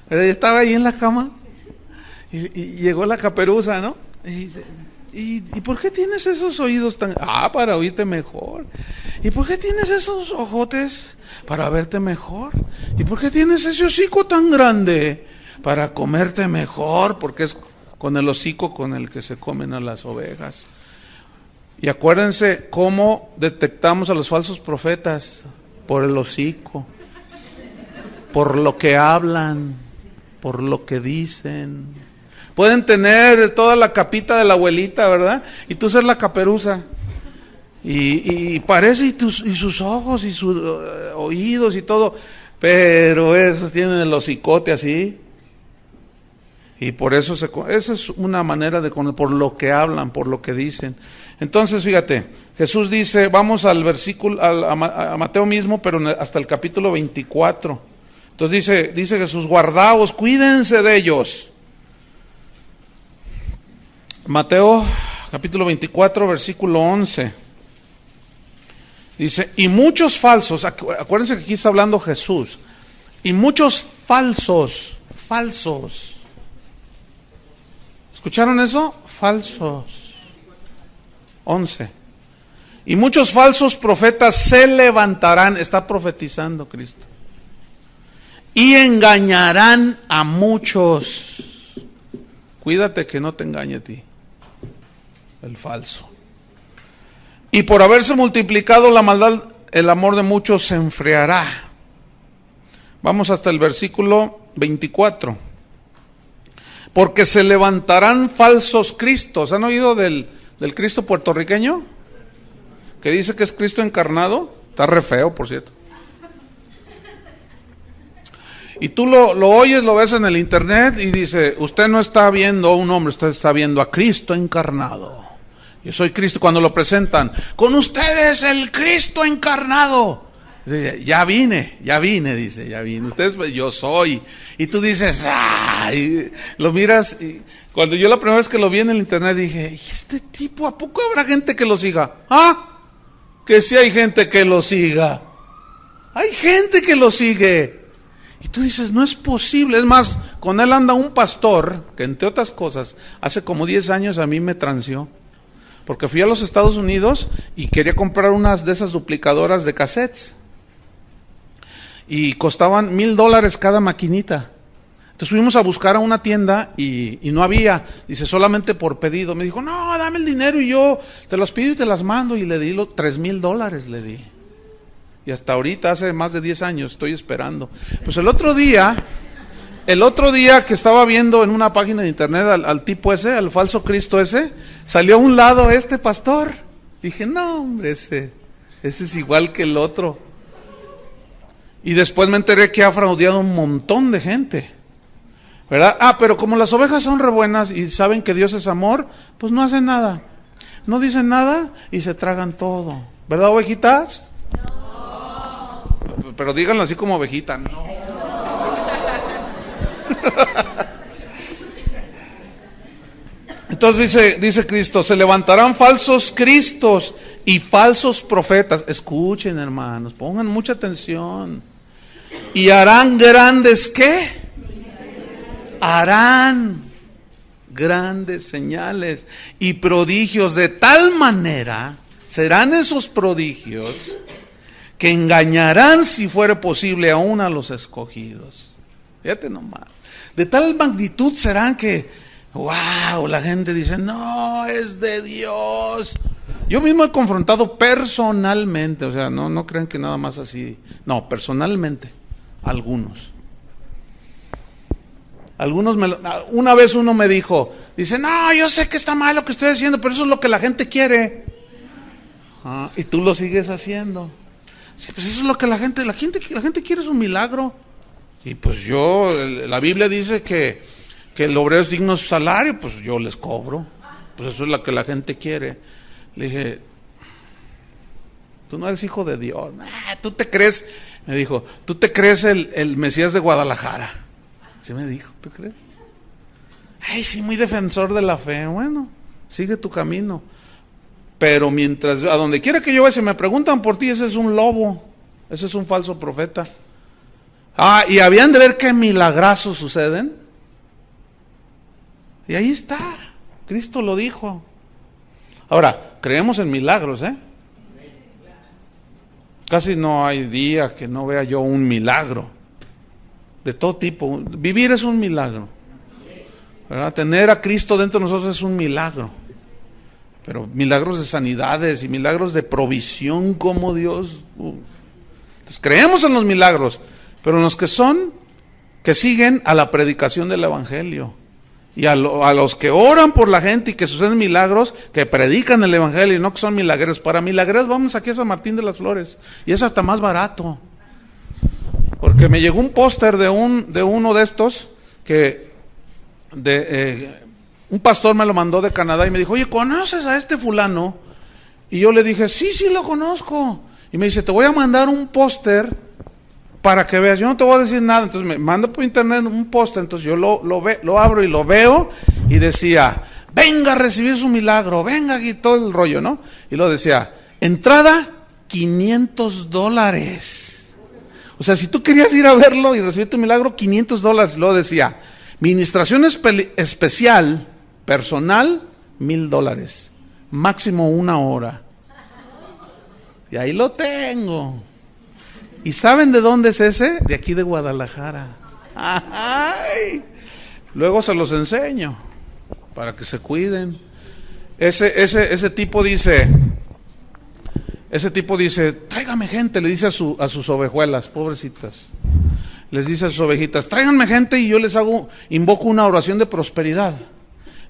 Estaba ahí en la cama y llegó la caperuza, ¿no? ¿Y por qué tienes esos oídos tan...? Para oírte mejor. ¿Y por qué tienes esos ojotes? Para verte mejor. ¿Y por qué tienes ese hocico tan grande? Para comerte mejor, porque es con el hocico con el que se comen a las ovejas. Y acuérdense cómo detectamos a los falsos profetas: por el hocico, por lo que hablan, por lo que dicen. Pueden tener toda la capita de la abuelita, ¿verdad? Y tú ser la caperuza. Y parece, y sus ojos, y sus oídos, y todo. Pero esos tienen el hocicote así. Y por eso, esa es una manera de conocer, por lo que hablan, por lo que dicen. Entonces, fíjate, Jesús dice, vamos al versículo, a Mateo mismo, pero hasta el capítulo 24. Entonces dice Jesús, guardaos, cuídense de ellos. Mateo capítulo 24, versículo 11. Dice, y muchos falsos, acuérdense que aquí está hablando Jesús, y muchos falsos. ¿Escucharon eso? Falsos. 11. Y muchos falsos profetas se levantarán, está profetizando Cristo, y engañarán a muchos. Cuídate que no te engañe a ti, el falso. Y por haberse multiplicado la maldad, el amor de muchos se enfriará. Vamos hasta el versículo 24. Porque se levantarán falsos cristos. ¿Han oído del Cristo puertorriqueño? Que dice que es Cristo encarnado. Está re feo, por cierto. Y tú lo oyes, lo ves en el internet y dice, usted no está viendo a un hombre, usted está viendo a Cristo encarnado. Yo soy Cristo. Cuando lo presentan, con ustedes el Cristo encarnado. Dice, ya vine, dice, ya vine. Ustedes, yo soy. Y tú dices, ¡ay! Lo miras. Y cuando yo la primera vez que lo vi en el internet dije, ¿y este tipo, a poco habrá gente que lo siga? Que sí hay gente que lo siga. Hay gente que lo sigue. Y tú dices, no es posible. Es más, con él anda un pastor que, entre otras cosas, hace como 10 años a mí me transió. Porque fui a los Estados Unidos y quería comprar unas de esas duplicadoras de cassettes. Y costaban $1,000 cada maquinita. Entonces fuimos a buscar a una tienda y no había. Dice, solamente por pedido. Me dijo, no, dame el dinero y yo te los pido y te las mando. Y le di $3,000, le di. Y hasta ahorita, hace más de 10 años, estoy esperando. Pues el otro día que estaba viendo en una página de internet al tipo ese, al falso Cristo ese, salió a un lado este pastor. Dije, no hombre, ese es igual que el otro. Y después me enteré que ha fraudeado un montón de gente, ¿verdad? Pero como las ovejas son re buenas y saben que Dios es amor, pues no hacen nada. No dicen nada y se tragan todo. ¿Verdad, ovejitas? No. Pero díganlo así como ovejita, no. Entonces dice Cristo, se levantarán falsos cristos y falsos profetas. Escuchen, hermanos, pongan mucha atención. Y harán grandes, ¿qué? Harán grandes señales y prodigios, de tal manera serán esos prodigios que engañarán, si fuere posible, aún a los escogidos. Fíjate nomás. De tal magnitud serán que, wow, la gente dice, no, es de Dios. Yo mismo he confrontado personalmente, o sea, no crean que nada más así, no, personalmente, algunos. Una vez uno me dijo, dice, no, yo sé que está mal lo que estoy haciendo, pero eso es lo que la gente quiere. Y tú lo sigues haciendo. Sí, pues eso es lo que la gente quiere, es un milagro. Y pues la Biblia dice que el obrero es digno de su salario, pues yo les cobro. Pues eso es lo que la gente quiere. Le dije, tú no eres hijo de Dios. Tú te crees, me dijo, tú te crees el Mesías de Guadalajara. ¿Sí me dijo? ¿Tú crees? Ay, sí, muy defensor de la fe. Bueno, sigue tu camino. Pero mientras, a donde quiera que yo vaya, si me preguntan por ti, ese es un lobo. Ese es un falso profeta. Y habían de ver qué milagrazos suceden. Y ahí está. Cristo lo dijo. Ahora, creemos en milagros, ¿eh? Casi no hay día que no vea yo un milagro. De todo tipo. Vivir es un milagro, ¿verdad? Tener a Cristo dentro de nosotros es un milagro. Pero milagros de sanidades y milagros de provisión como Dios. Entonces creemos en los milagros, pero en los que siguen a la predicación del Evangelio. Y a los que oran por la gente y que suceden milagros, que predican el Evangelio y no que son milagreros. Para milagreros vamos aquí a San Martín de las Flores y es hasta más barato. Porque me llegó un póster de uno de estos un pastor me lo mandó de Canadá y me dijo, oye, ¿conoces a este fulano? Y yo le dije, sí lo conozco. Y me dice, te voy a mandar un póster para que veas. Yo no te voy a decir nada. Entonces me manda por internet un póster. Entonces yo lo abro y lo veo y decía, venga a recibir su milagro, venga aquí, todo el rollo, ¿no? Y luego decía, entrada $500. O sea, si tú querías ir a verlo y recibir tu milagro, $500. Luego decía, ministración especial, personal, $1,000. Máximo 1 hora. Y ahí lo tengo. ¿Y saben de dónde es ese? De aquí de Guadalajara. ¡Ay! Luego se los enseño para que se cuiden. Ese tipo dice, tráigame gente, le dice a sus ovejuelas, pobrecitas. Les dice a sus ovejitas, tráiganme gente y yo les invoco una oración de prosperidad.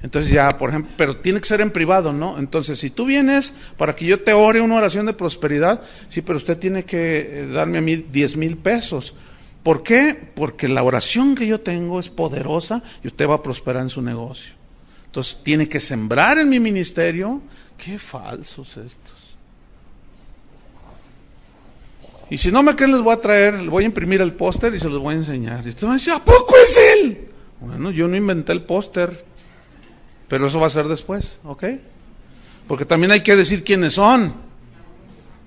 Entonces ya, por ejemplo, pero tiene que ser en privado, ¿no? Entonces, si tú vienes para que yo te ore una oración de prosperidad, sí, pero usted tiene que darme a mí 10,000 pesos. ¿Por qué? Porque la oración que yo tengo es poderosa y usted va a prosperar en su negocio. Entonces, tiene que sembrar en mi ministerio. Qué falsos estos. Y si no me creen, les voy a traer, les voy a imprimir el póster y se los voy a enseñar. Y usted va a decir, ¿a poco es él? Bueno, yo no inventé el póster. Pero eso va a ser después, ¿ok? Porque también hay que decir quiénes son.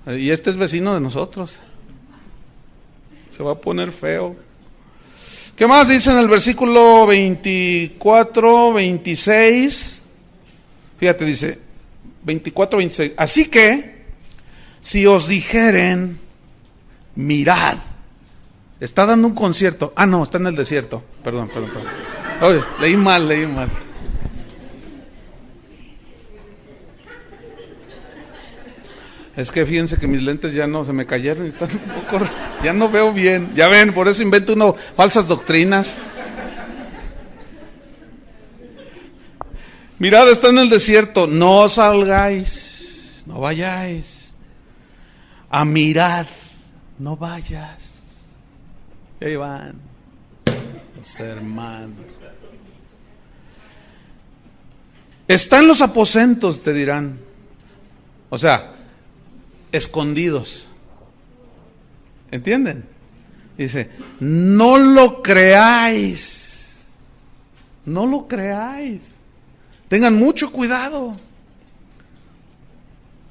Y este es vecino de nosotros. Se va a poner feo. ¿Qué más dice en el versículo 24, 26? Fíjate, dice 24, 26. Así que, si os dijeren, mirad. Está dando un concierto. No, está en el desierto. Perdón. Oye, leí mal. Es que fíjense que mis lentes ya no se me cayeron, están un poco, ya no veo bien. Ya ven, por eso invento uno falsas doctrinas. Mirad, está en el desierto, no salgáis, no vayáis. A mirad, no vayas. Y ahí van los hermanos. Está en los aposentos, te dirán. O sea, escondidos. ¿Entienden? Dice, no lo creáis. No lo creáis. Tengan mucho cuidado.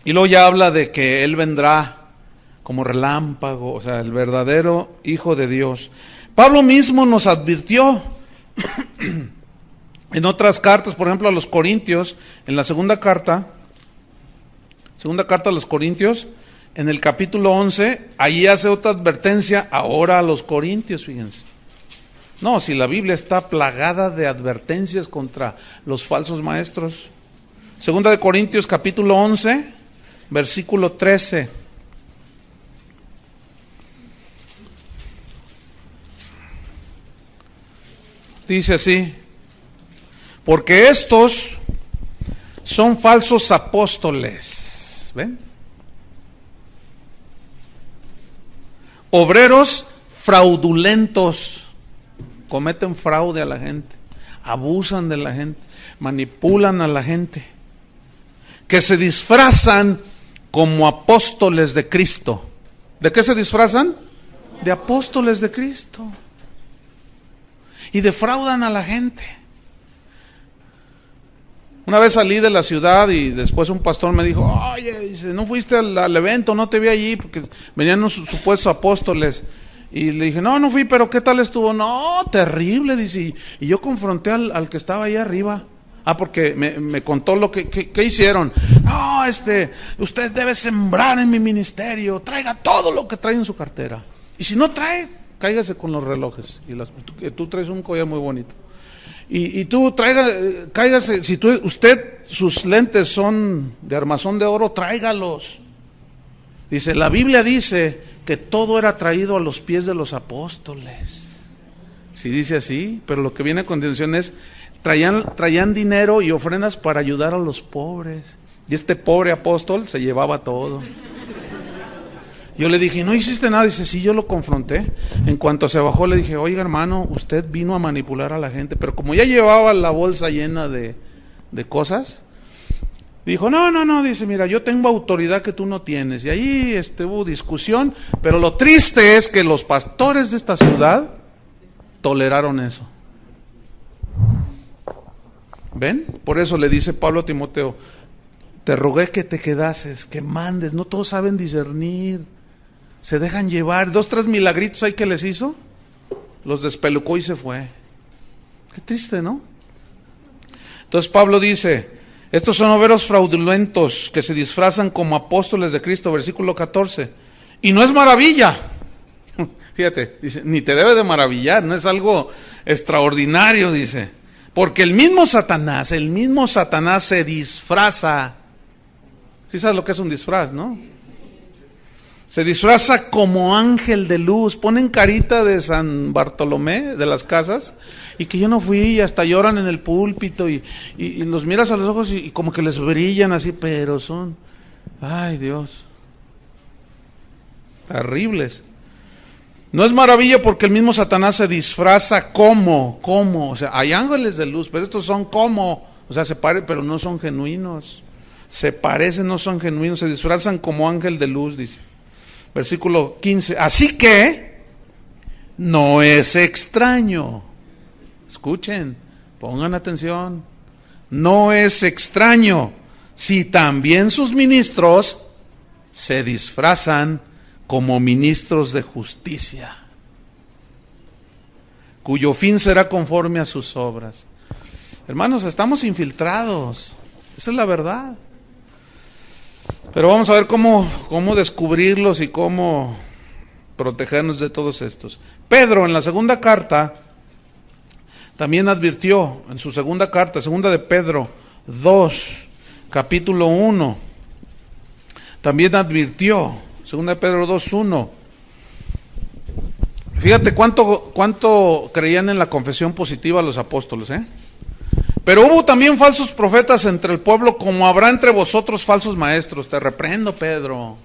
Y luego ya habla de que Él vendrá como relámpago, o sea, el verdadero Hijo de Dios. Pablo mismo nos advirtió en otras cartas, por ejemplo a los Corintios, en la segunda carta a los Corintios, en el capítulo 11, ahí hace otra advertencia ahora a los Corintios, fíjense. No, si la Biblia está plagada de advertencias contra los falsos maestros. Segunda de Corintios capítulo 11, versículo 13. Dice así: porque estos son falsos apóstoles, ¿ven? Obreros fraudulentos, cometen fraude a la gente, abusan de la gente, manipulan a la gente, que se disfrazan como apóstoles de Cristo. ¿De qué se disfrazan? De apóstoles de Cristo. Y defraudan a la gente. Una vez salí de la ciudad y después un pastor me dijo, oye, dice, ¿no fuiste al evento? No te vi allí porque venían unos supuestos apóstoles. Y le dije, no fui, pero ¿qué tal estuvo? No, terrible, dice. Y yo confronté al que estaba ahí arriba. Porque me contó lo que hicieron. No, usted debe sembrar en mi ministerio. Traiga todo lo que trae en su cartera. Y si no trae, cáigase con los relojes. Y tú traes un collar muy bonito. Y tú cáigase. Si sus lentes son de armazón de oro, tráigalos. Dice, la Biblia dice que todo era traído a los pies de los apóstoles. Sí dice así, pero lo que viene a continuación es, traían dinero y ofrendas para ayudar a los pobres. Y este pobre apóstol se llevaba todo. Yo le dije, ¿no hiciste nada? Dice, sí, yo lo confronté. En cuanto se bajó le dije, oiga hermano, usted vino a manipular a la gente. Pero como ya llevaba la bolsa llena de cosas, dijo, no, dice, mira, yo tengo autoridad que tú no tienes. Y ahí hubo discusión, pero lo triste es que los pastores de esta ciudad toleraron eso. ¿Ven? Por eso le dice Pablo a Timoteo, te rogué que te quedases, que mandes, no todos saben discernir, se dejan llevar. 2, 3 milagritos ahí que les hizo, los despelucó y se fue. Qué triste, ¿no? Entonces Pablo dice, estos son obreros fraudulentos que se disfrazan como apóstoles de Cristo, versículo 14. Y no es maravilla. Fíjate, dice, ni te debe de maravillar, no es algo extraordinario, dice. Porque el mismo Satanás se disfraza. ¿Sí sabes lo que es un disfraz, no? Se disfraza como ángel de luz. Ponen carita de San Bartolomé, de las casas, y que yo no fui, y hasta lloran en el púlpito, y los miras a los ojos y como que les brillan así, pero son, ay Dios, terribles. No es maravilla porque el mismo Satanás se disfraza como, o sea, hay ángeles de luz, pero estos son como, o sea, se parecen, pero no son genuinos. Se parecen, no son genuinos, se disfrazan como ángel de luz, dice. Versículo 15. Así que no es extraño. Escuchen, pongan atención. No es extraño si también sus ministros se disfrazan como ministros de justicia, cuyo fin será conforme a sus obras. Hermanos, estamos infiltrados. Esa es la verdad. Pero vamos a ver cómo descubrirlos y cómo protegernos de todos estos. Pedro en la segunda carta también advirtió, en su segunda carta, segunda de Pedro 2, capítulo 1, también advirtió, 2 Pedro 2:1. Fíjate cuánto creían en la confesión positiva los apóstoles, ¿eh? Pero hubo también falsos profetas entre el pueblo, como habrá entre vosotros falsos maestros. Te reprendo, Pedro.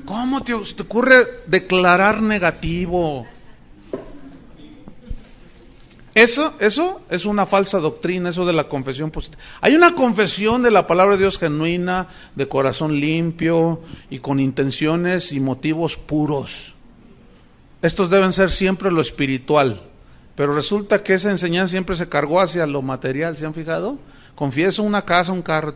¿Cómo te ocurre declarar negativo? Eso es una falsa doctrina, eso de la confesión positiva. Hay una confesión de la palabra de Dios genuina, de corazón limpio y con intenciones y motivos puros. Estos deben ser siempre lo espiritual. Pero resulta que esa enseñanza siempre se cargó hacia lo material, ¿se han fijado? Confieso una casa, un carro,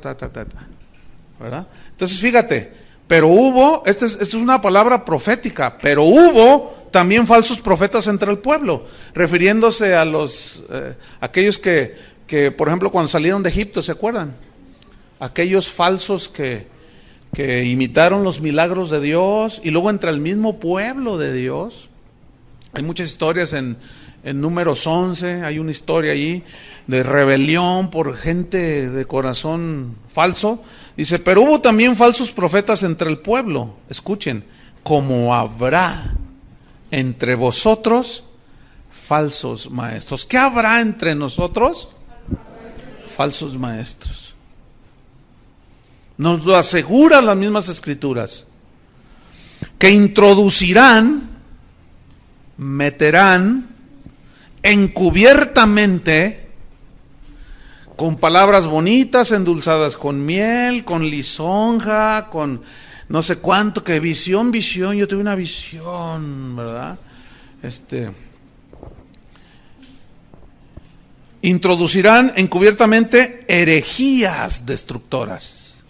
¿verdad? Entonces fíjate, pero hubo, esta es una palabra profética, pero hubo también falsos profetas entre el pueblo, refiriéndose a los aquellos que, por ejemplo, cuando salieron de Egipto, ¿se acuerdan? Aquellos falsos que imitaron los milagros de Dios, y luego entre el mismo pueblo de Dios. Hay muchas historias en Números 11, hay una historia allí de rebelión por gente de corazón falso. Dice, pero hubo también falsos profetas entre el pueblo. Escuchen, como habrá entre vosotros falsos maestros. ¿Qué habrá entre nosotros? Falsos maestros. Nos lo aseguran las mismas escrituras, que introducirán, meterán encubiertamente, con palabras bonitas, endulzadas con miel, con lisonja, con no sé cuánto, que visión, yo tuve una visión, ¿verdad? Introducirán encubiertamente herejías destructoras,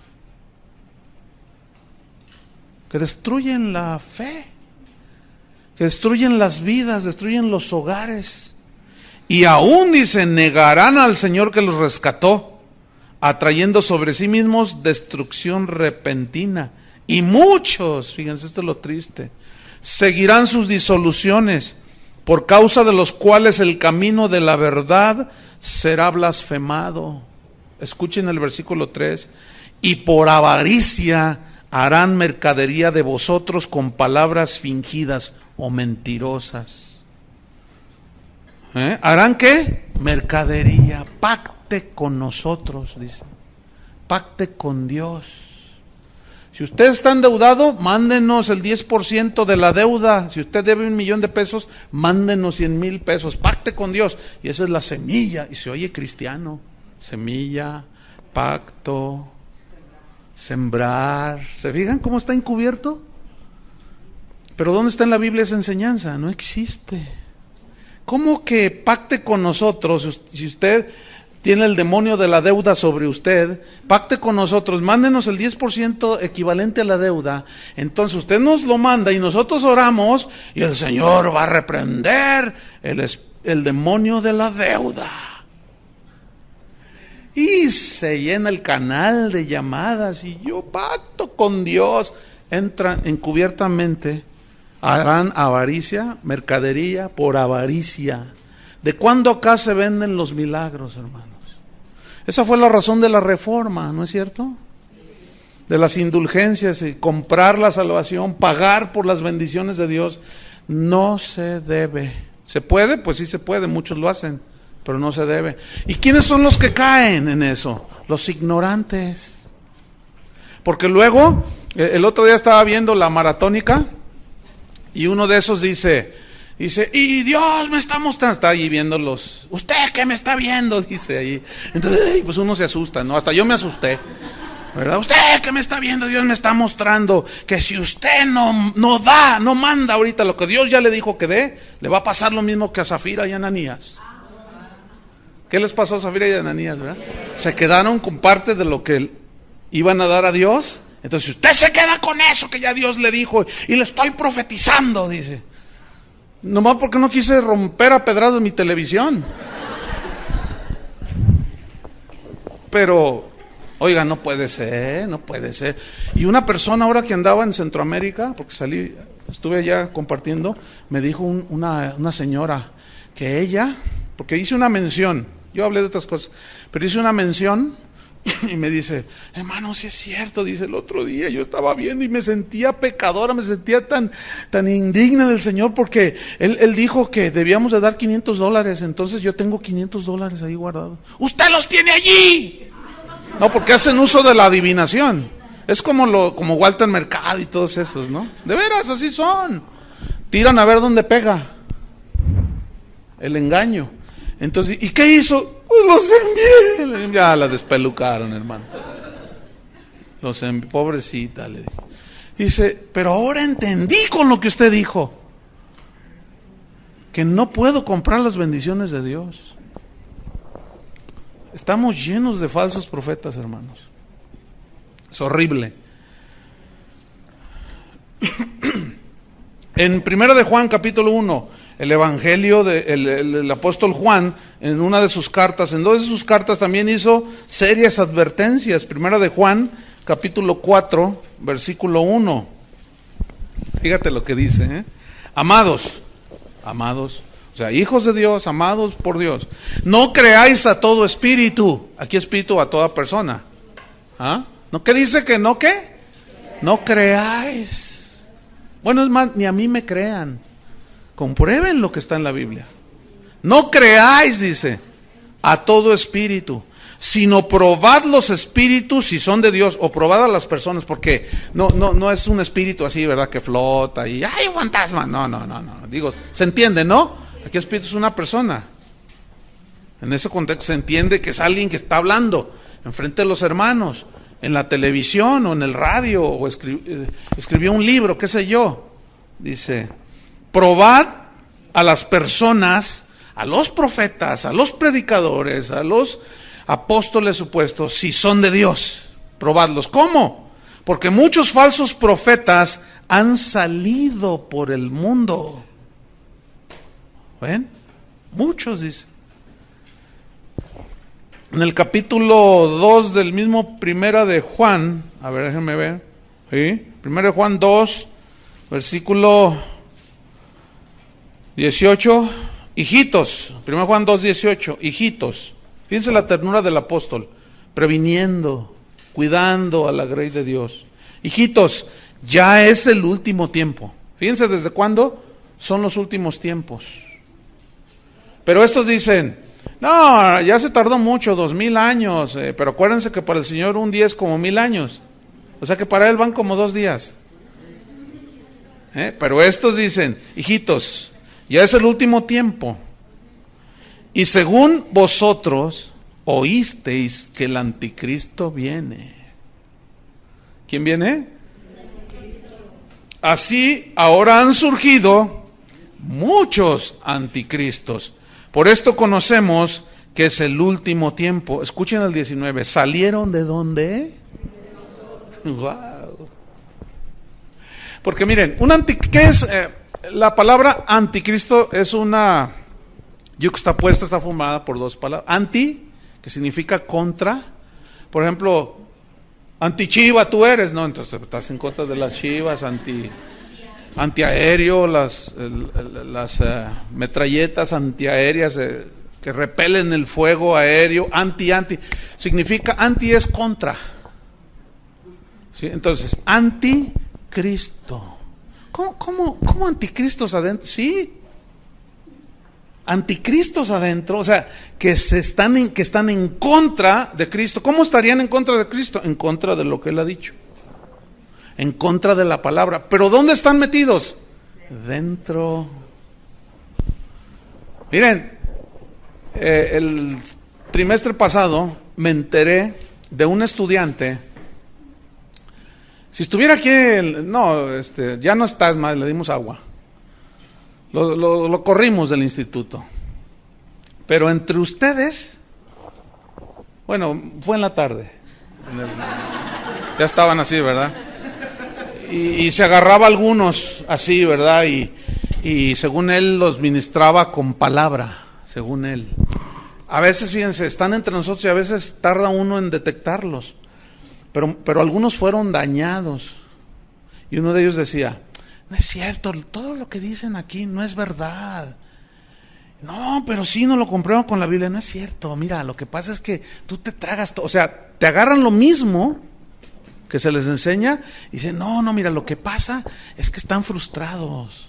que destruyen la fe, que destruyen las vidas, destruyen los hogares. Y aún, dice, negarán al Señor que los rescató, atrayendo sobre sí mismos destrucción repentina. Y muchos, fíjense, esto es lo triste, seguirán sus disoluciones, por causa de los cuales el camino de la verdad será blasfemado. Escuchen el versículo 3. Y por avaricia harán mercadería de vosotros con palabras fingidas o mentirosas. ¿Harán qué? Mercadería. Pacte con nosotros, dice. Pacte con Dios. Si usted está endeudado, mándenos el 10% de la deuda. Si usted debe $1,000,000 de pesos, mándenos 100,000 pesos. Pacte con Dios. Y esa es la semilla. Y se oye cristiano. Semilla, pacto, sembrar. ¿Se fijan cómo está encubierto? Pero ¿dónde está en la Biblia esa enseñanza? No existe. ¿Cómo que pacte con nosotros? Si usted tiene el demonio de la deuda sobre usted, pacte con nosotros, mándenos el 10% equivalente a la deuda. Entonces usted nos lo manda y nosotros oramos y el Señor va a reprender el demonio de la deuda. Y se llena el canal de llamadas y yo pacto con Dios. Entran encubiertamente. Harán avaricia, mercadería por avaricia. ¿De cuándo acá se venden los milagros, hermanos? Esa fue la razón de la reforma, ¿no es cierto? De las indulgencias y comprar la salvación, pagar por las bendiciones de Dios. No se debe. ¿Se puede? Pues sí se puede, muchos lo hacen, pero no se debe. ¿Y quiénes son los que caen en eso? Los ignorantes. Porque luego, el otro día estaba viendo la maratónica, y uno de esos dice, y Dios me está mostrando, está allí viéndolos, ¿usted qué me está viendo? Dice ahí. Entonces, pues uno se asusta, ¿no? Hasta yo me asusté, ¿verdad? ¿Usted qué me está viendo? Dios me está mostrando que si usted no manda ahorita lo que Dios ya le dijo que dé, le va a pasar lo mismo que a Zafira y a Ananías. ¿Qué les pasó a Zafira y a Ananías, verdad? Se quedaron con parte de lo que iban a dar a Dios. Entonces usted se queda con eso que ya Dios le dijo y le estoy profetizando, dice. Nomás porque no quise romper a pedradas mi televisión. Pero, oiga, no puede ser. Y una persona ahora que andaba en Centroamérica, porque estuve allá compartiendo, me dijo una señora que ella, porque hice una mención, yo hablé de otras cosas, pero hice una mención Y me dice, hermano, sí es cierto, dice, el otro día yo estaba viendo y me sentía pecadora, me sentía tan indigna del Señor, porque él dijo que debíamos de dar $500, entonces yo tengo $500 ahí guardados. ¡Usted los tiene allí! No, porque hacen uso de la adivinación. Es como Walter Mercado y todos esos, ¿no? De veras, así son. Tiran a ver dónde pega el engaño. Entonces, ¿y qué hizo? Pues los envié. Ya la despelucaron, hermano. Pobrecita, le dije. Dice, pero ahora entendí con lo que usted dijo, que no puedo comprar las bendiciones de Dios. Estamos llenos de falsos profetas, hermanos. Es horrible. En 1 de Juan, capítulo 1, el evangelio del apóstol Juan, en una de sus cartas, en dos de sus cartas también hizo serias advertencias. 1 de Juan, capítulo 4, versículo 1. Fíjate lo que dice, Amados, o sea, hijos de Dios, amados por Dios, no creáis a todo espíritu. Aquí espíritu a toda persona. ¿Ah? ¿No qué dice que no qué? No creáis. Bueno, es más, ni a mí me crean. Comprueben lo que está en la Biblia. No creáis, dice, a todo espíritu, sino probad los espíritus si son de Dios, o probad a las personas, porque no es un espíritu así, ¿verdad? Que flota y ¡ay, un fantasma! No. Digo, se entiende, ¿no? Aquí espíritu es una persona. En ese contexto se entiende que es alguien que está hablando enfrente de los hermanos, en la televisión o en el radio, o escribió un libro, qué sé yo. Dice, probad a las personas, a los profetas, a los predicadores, a los apóstoles supuestos, si son de Dios. Probadlos. ¿Cómo? Porque muchos falsos profetas han salido por el mundo. ¿Ven? Muchos, dice. En el capítulo 2 del mismo 1 de Juan, a ver, déjenme ver. ¿Sí? 1 de Juan 2, versículo 18. Hijitos, 1 Juan 2, 18. Hijitos. Fíjense la ternura del apóstol, previniendo, cuidando a la grey de Dios. Hijitos, ya es el último tiempo. Fíjense desde cuándo son los últimos tiempos. Pero estos dicen, no, ya se tardó mucho, 2000 años, pero acuérdense que para el Señor un día es como 1000 años. O sea que para Él van como 2 días. Pero estos dicen, hijitos, ya es el último tiempo. Y según vosotros oísteis que el anticristo viene. ¿Quién viene? Así ahora han surgido muchos anticristos. Por esto conocemos que es el último tiempo. Escuchen el 19. ¿Salieron de dónde? Wow. Porque miren, ¿qué es? La palabra anticristo es una yuxtapuesta, está formada por dos palabras. Anti, que significa contra. Por ejemplo, antichiva tú eres, ¿no? Entonces estás en contra de las chivas, antiaéreo, las metralletas antiaéreas que repelen el fuego aéreo, anti, significa, anti es contra. ¿Sí? Entonces, anticristo. ¿Cómo anticristos adentro? Sí, anticristos adentro, o sea, que están en contra de Cristo. ¿Cómo estarían en contra de Cristo? En contra de lo que Él ha dicho, en contra de la palabra. ¿Pero dónde están metidos? Dentro. Miren, el trimestre pasado me enteré de un estudiante. Si estuviera aquí, ya no estás más, le dimos agua. Lo corrimos del instituto. Pero entre ustedes, bueno, fue en la tarde. Ya estaban así, ¿verdad? Y se agarraba algunos así, ¿verdad? Y según él los ministraba con palabra, según él. A veces, fíjense, están entre nosotros y a veces tarda uno en detectarlos. Pero algunos fueron dañados. Y uno de ellos decía, no es cierto, todo lo que dicen aquí no es verdad. No, pero sí nos lo compramos con la Biblia. No es cierto, mira, lo que pasa es que tú te tragas todo, o sea, te agarran lo mismo que se les enseña y dicen, no, mira, lo que pasa es que están frustrados.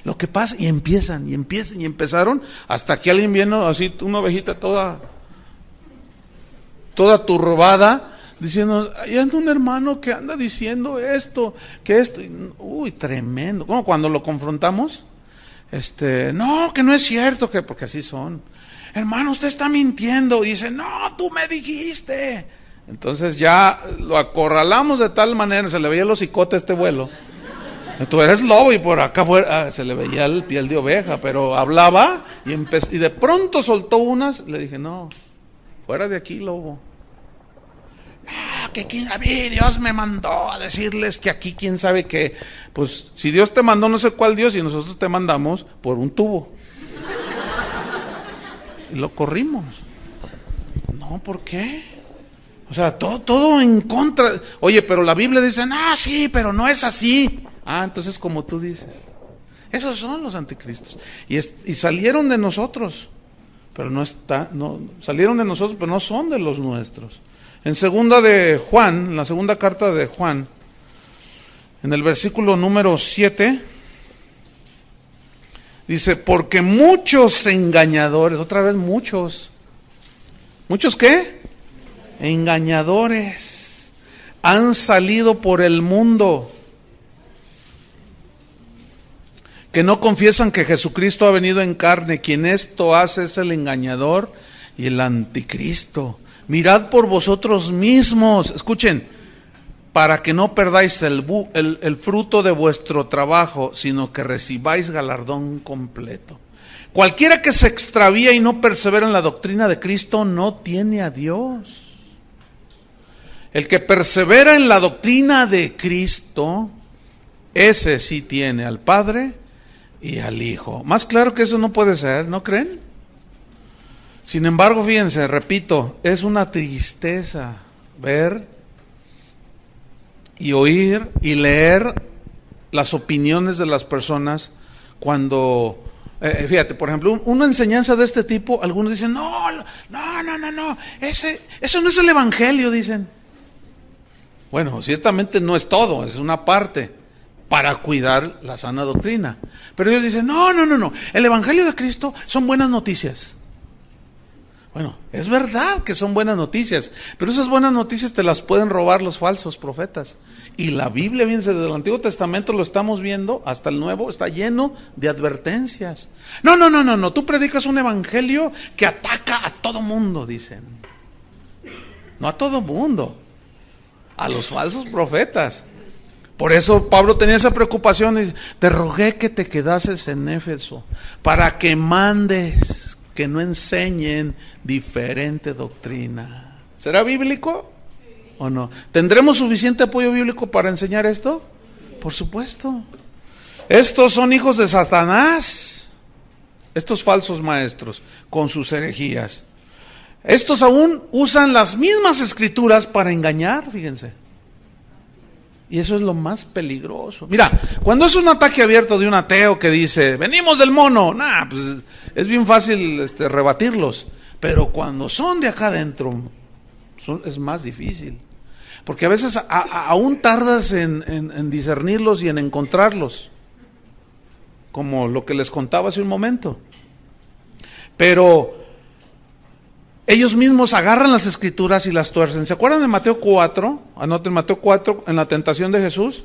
Lo que pasa, y empezaron, hasta que alguien vino así, una ovejita toda turbada, diciendo, hay un hermano que anda diciendo esto, que esto, uy, tremendo. Como cuando lo confrontamos, no, que no es cierto, que porque así son. Hermano, usted está mintiendo. Y dice, no, tú me dijiste. Entonces ya lo acorralamos de tal manera, se le veía el hocicote a este vuelo. Tú eres lobo y por acá afuera se le veía el piel de oveja, pero hablaba y de pronto soltó unas. Le dije, no, fuera de aquí, lobo. No, que a mí Dios me mandó a decirles que aquí quién sabe qué. Pues si Dios te mandó no sé cuál Dios y nosotros te mandamos por un tubo. Y lo corrimos. No, ¿por qué? O sea, todo en contra. Oye, pero la Biblia dice, no, sí, pero no es así. Ah, entonces como tú dices. Esos son los anticristos. Y salieron de nosotros, pero salieron de nosotros, pero no son de los nuestros. En segunda de Juan, en la segunda carta de Juan, en el versículo número 7, dice, porque muchos engañadores, otra vez muchos. ¿Muchos qué? Engañadores han salido por el mundo, que no confiesan que Jesucristo ha venido en carne. Quien esto hace es el engañador y el anticristo. Mirad por vosotros mismos, escuchen, para que no perdáis el fruto de vuestro trabajo, sino que recibáis galardón completo. Cualquiera que se extravía y no persevera en la doctrina de Cristo no tiene a Dios. El que persevera en la doctrina de Cristo, ese sí tiene al Padre y al Hijo. Más claro que eso no puede ser, ¿no creen? Sin embargo, fíjense, repito, es una tristeza ver y oír y leer las opiniones de las personas cuando, fíjate, por ejemplo, una enseñanza de este tipo, algunos dicen, no, eso no es el Evangelio, dicen. Bueno, ciertamente no es todo, es una parte para cuidar la sana doctrina. Pero ellos dicen, no, el Evangelio de Cristo son buenas noticias. Bueno, es verdad que son buenas noticias, pero esas buenas noticias te las pueden robar los falsos profetas. Y la Biblia, bien, desde el Antiguo Testamento lo estamos viendo, hasta el Nuevo, está lleno de advertencias. No, tú predicas un evangelio que ataca a todo mundo, dicen. No a todo mundo, a los falsos profetas. Por eso Pablo tenía esa preocupación y dice, te rogué que te quedases en Éfeso, para que mandes que no enseñen diferente doctrina. ¿Será bíblico o no? ¿Tendremos suficiente apoyo bíblico para enseñar esto? Por supuesto. Estos son hijos de Satanás, estos falsos maestros, con sus herejías. Estos aún usan las mismas escrituras para engañar, fíjense. Y eso es lo más peligroso. Mira, cuando es un ataque abierto de un ateo que dice, venimos del mono, pues es bien fácil rebatirlos. Pero cuando son de acá adentro, es más difícil. Porque a veces aún tardas en discernirlos y en encontrarlos. Como lo que les contaba hace un momento. Pero ellos mismos agarran las escrituras y las tuercen. ¿Se acuerdan de Mateo 4? Anoten Mateo 4, en la tentación de Jesús.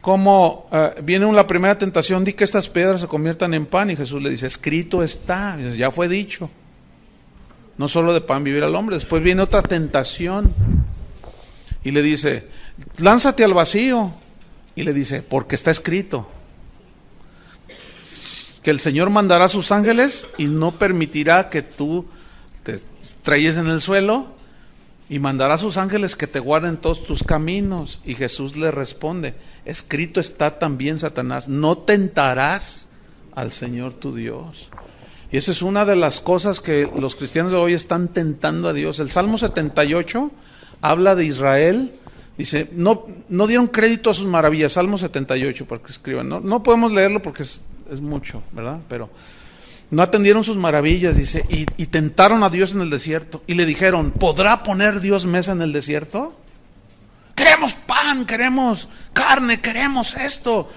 Como viene la primera tentación, di que estas piedras se conviertan en pan. Y Jesús le dice, escrito está. Y dice, ya fue dicho. No solo de pan vivirá el hombre. Después viene otra tentación. Y le dice, lánzate al vacío. Y le dice, porque está escrito. Que el Señor mandará a sus ángeles y no permitirá que tú te estrelles en el suelo, y mandará a sus ángeles que te guarden todos tus caminos. Y Jesús le responde, escrito está también, Satanás, no tentarás al Señor tu Dios. Y esa es una de las cosas que los cristianos de hoy están tentando a Dios. El Salmo 78 habla de Israel, dice, no dieron crédito a sus maravillas. Salmo 78, para que escriban, no podemos leerlo porque es mucho, ¿verdad? Pero No atendieron sus maravillas, dice, y tentaron a Dios en el desierto. Y le dijeron, ¿podrá poner Dios mesa en el desierto? Queremos pan, queremos carne, queremos esto.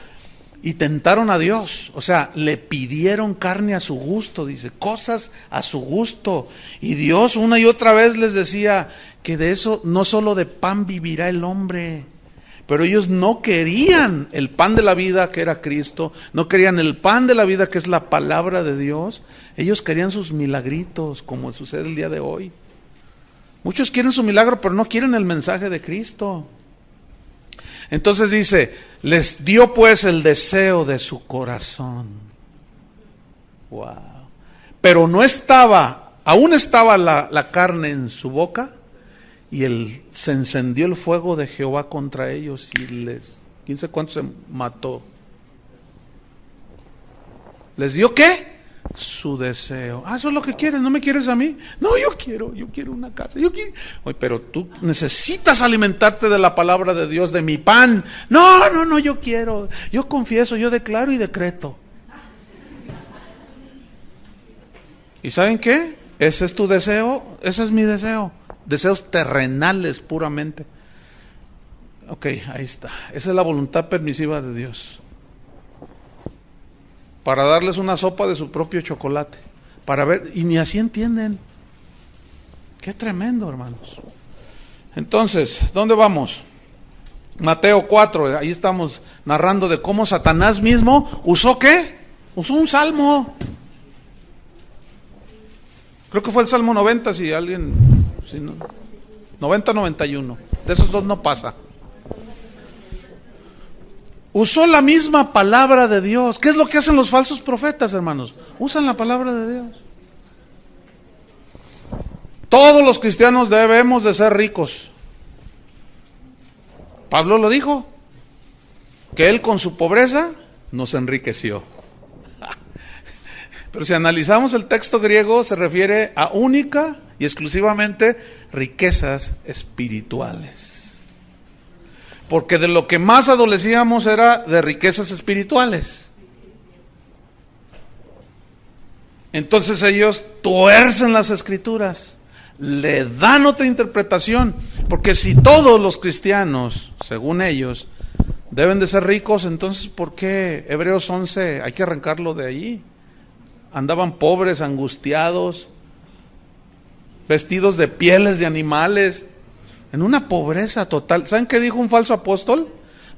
Y tentaron a Dios, o sea, le pidieron carne a su gusto, dice, cosas a su gusto. Y Dios una y otra vez les decía que de eso, no solo de pan vivirá el hombre. Pero ellos no querían el pan de la vida, que era Cristo, no querían el pan de la vida, que es la palabra de Dios. Ellos querían sus milagritos, como sucede el día de hoy. Muchos quieren su milagro, pero no quieren el mensaje de Cristo. Entonces dice, les dio pues el deseo de su corazón. Wow. Pero no estaba, aún estaba la carne en su boca, y se encendió el fuego de Jehová contra ellos, y quién sabe cuántos se mató. ¿Les dio qué? Su deseo. Eso es lo que quieres, ¿no me quieres a mí? No, yo quiero una casa. Oye, pero tú necesitas alimentarte de la palabra de Dios, de mi pan. No, yo quiero. Yo confieso, yo declaro y decreto. ¿Y saben qué? Ese es tu deseo, ese es mi deseo. Deseos terrenales puramente. Ok, ahí está. Esa es la voluntad permisiva de Dios. Para darles una sopa de su propio chocolate. Para ver, y ni así entienden. Qué tremendo, hermanos. Entonces, ¿dónde vamos? Mateo 4, ahí estamos narrando de cómo Satanás mismo usó ¿qué? Usó un salmo. Creo que fue el Salmo 90, si alguien... Si no, 90-91. De esos dos no pasa. Usó la misma palabra de Dios. ¿Qué es lo que hacen los falsos profetas, hermanos? Usan la palabra de Dios. Todos los cristianos debemos de ser ricos. Pablo lo dijo, que él con su pobreza nos enriqueció. Pero si analizamos el texto griego, se refiere a única y exclusivamente riquezas espirituales. Porque de lo que más adolecíamos era de riquezas espirituales. Entonces ellos tuercen las escrituras, le dan otra interpretación, porque si todos los cristianos, según ellos, deben de ser ricos, entonces ¿por qué Hebreos 11 hay que arrancarlo de allí? Andaban pobres, angustiados, vestidos de pieles de animales, en una pobreza total. ¿Saben qué dijo un falso apóstol?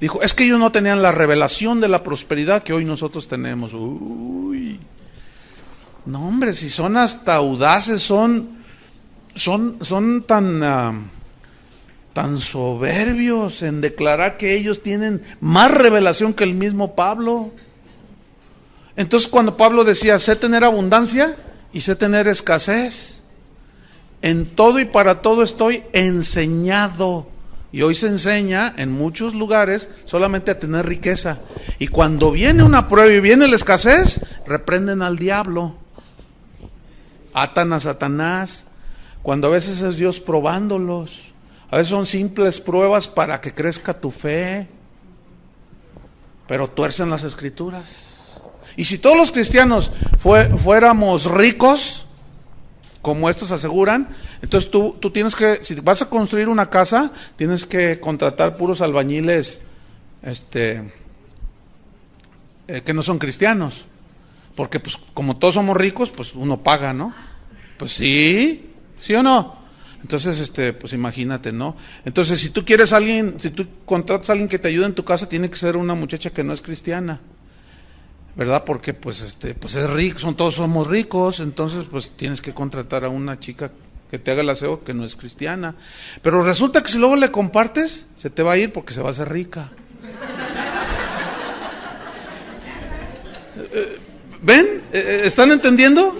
Dijo, es que ellos no tenían la revelación de la prosperidad que hoy nosotros tenemos. Uy, no hombre, si son hasta audaces, son tan soberbios en declarar que ellos tienen más revelación que el mismo Pablo. Entonces cuando Pablo decía, sé tener abundancia y sé tener escasez, en todo y para todo estoy enseñado. Y hoy se enseña en muchos lugares solamente a tener riqueza. Y cuando viene una prueba y viene la escasez, reprenden al diablo, atan a Satanás, cuando a veces es Dios probándolos. A veces son simples pruebas para que crezca tu fe, pero tuercen las escrituras. Y si todos los cristianos fuéramos ricos, como estos aseguran, entonces tú tienes que, si vas a construir una casa, tienes que contratar puros albañiles que no son cristianos, porque pues como todos somos ricos, pues uno paga, ¿no? Pues sí o no. Entonces, pues imagínate, ¿no? Entonces, si tú contratas a alguien que te ayude en tu casa, tiene que ser una muchacha que no es cristiana, ¿verdad? Porque pues es rico, todos somos ricos, entonces pues tienes que contratar a una chica que te haga el aseo que no es cristiana. Pero resulta que si luego le compartes, se te va a ir porque se va a hacer rica. ¿Ven? ¿Están entendiendo?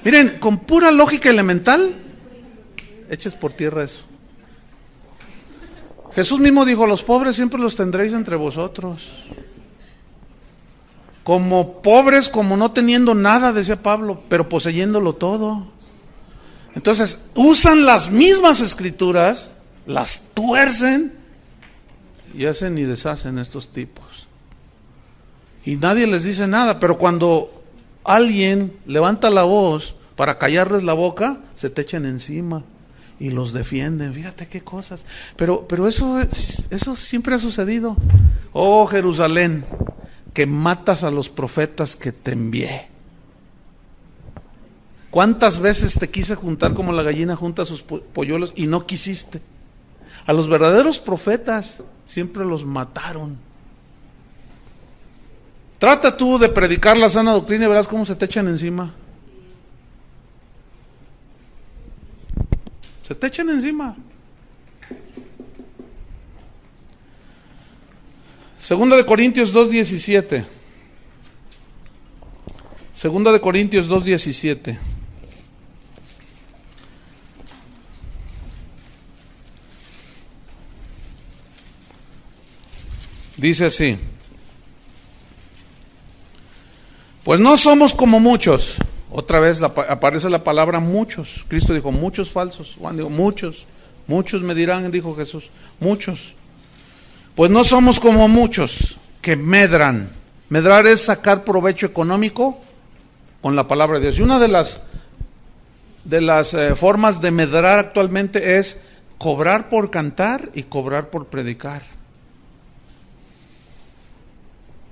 Miren, con pura lógica elemental, eches por tierra eso. Jesús mismo dijo, los pobres siempre los tendréis entre vosotros. Como pobres, como no teniendo nada, decía Pablo, pero poseyéndolo todo. Entonces, usan las mismas escrituras, las tuercen y hacen y deshacen estos tipos. Y nadie les dice nada, pero cuando alguien levanta la voz para callarles la boca, se te echan encima y los defienden. Fíjate qué cosas. Pero eso siempre ha sucedido. Oh Jerusalén, que matas a los profetas que te envié. ¿Cuántas veces te quise juntar como la gallina junta sus polluelos y no quisiste? A los verdaderos profetas siempre los mataron. Trata tú de predicar la sana doctrina y verás cómo se te echan encima. Se te echan encima. Segunda de Corintios 2:17. Segunda de Corintios 2:17. Dice así: pues no somos como muchos. Otra vez aparece la palabra muchos. Cristo dijo muchos falsos. Juan dijo muchos. Muchos me dirán, dijo Jesús. Muchos. Pues no somos como muchos que medran. Medrar es sacar provecho económico con la palabra de Dios. Y una de las formas de medrar actualmente es cobrar por cantar y cobrar por predicar.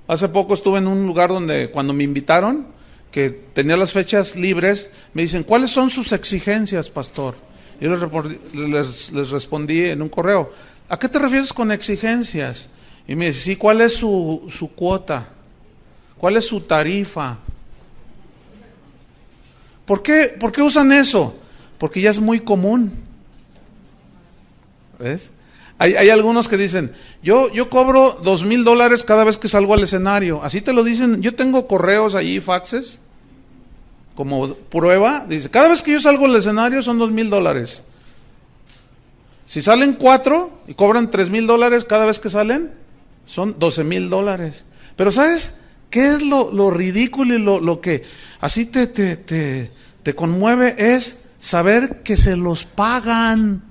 Hace poco estuve en un lugar donde cuando me invitaron, que tenía las fechas libres, me dicen, ¿cuáles son sus exigencias, pastor? Yo les respondí en un correo, ¿a qué te refieres con exigencias? Y me dice, sí, ¿cuál es su cuota? ¿Cuál es su tarifa? ¿Por qué usan eso? Porque ya es muy común. ¿Ves? Hay algunos que dicen, yo cobro $2,000 cada vez que salgo al escenario. Así te lo dicen. Yo tengo correos allí, faxes, como prueba. Dice, cada vez que yo salgo al escenario son $2,000. Si salen 4 y cobran $3,000 cada vez que salen, son $12,000. Pero ¿sabes qué es lo ridículo y lo que así te conmueve? Es saber que se los pagan.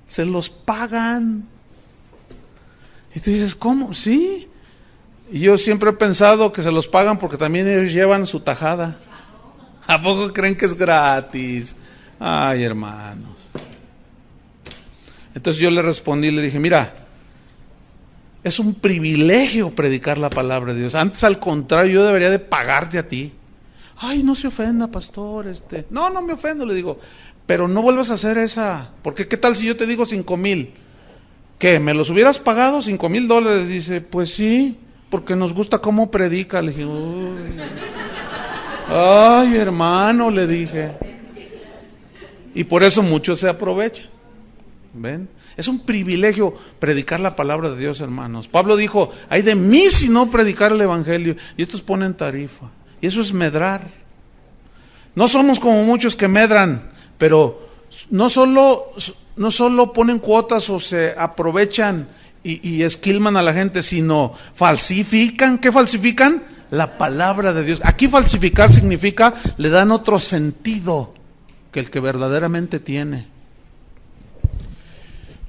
Se los pagan. Y tú dices, ¿cómo? Sí. Y yo siempre he pensado que se los pagan porque también ellos llevan su tajada. ¿A poco creen que es gratis? Ay, hermanos. Entonces yo le respondí, le dije, mira, es un privilegio predicar la palabra de Dios. Antes, al contrario, yo debería de pagarte a ti. Ay, no se ofenda, pastor. No me ofendo, le digo. Pero no vuelvas a hacer esa. Porque ¿qué tal si yo te digo 5,000? ¿Qué? ¿Me los hubieras pagado $5,000? Dice, pues sí, porque nos gusta cómo predica. Le dije, uy. Ay, hermano, le dije. Y por eso muchos se aprovechan. ¿Ven? Es un privilegio predicar la palabra de Dios, hermanos. Pablo dijo, ay de mí si no predicar el evangelio. Y estos ponen tarifa. Y eso es medrar. No somos como muchos que medran. Pero no solo ponen cuotas o se aprovechan y esquilman a la gente, sino falsifican. ¿Qué falsifican? La palabra de Dios. Aquí falsificar significa, le dan otro sentido que el que verdaderamente tiene.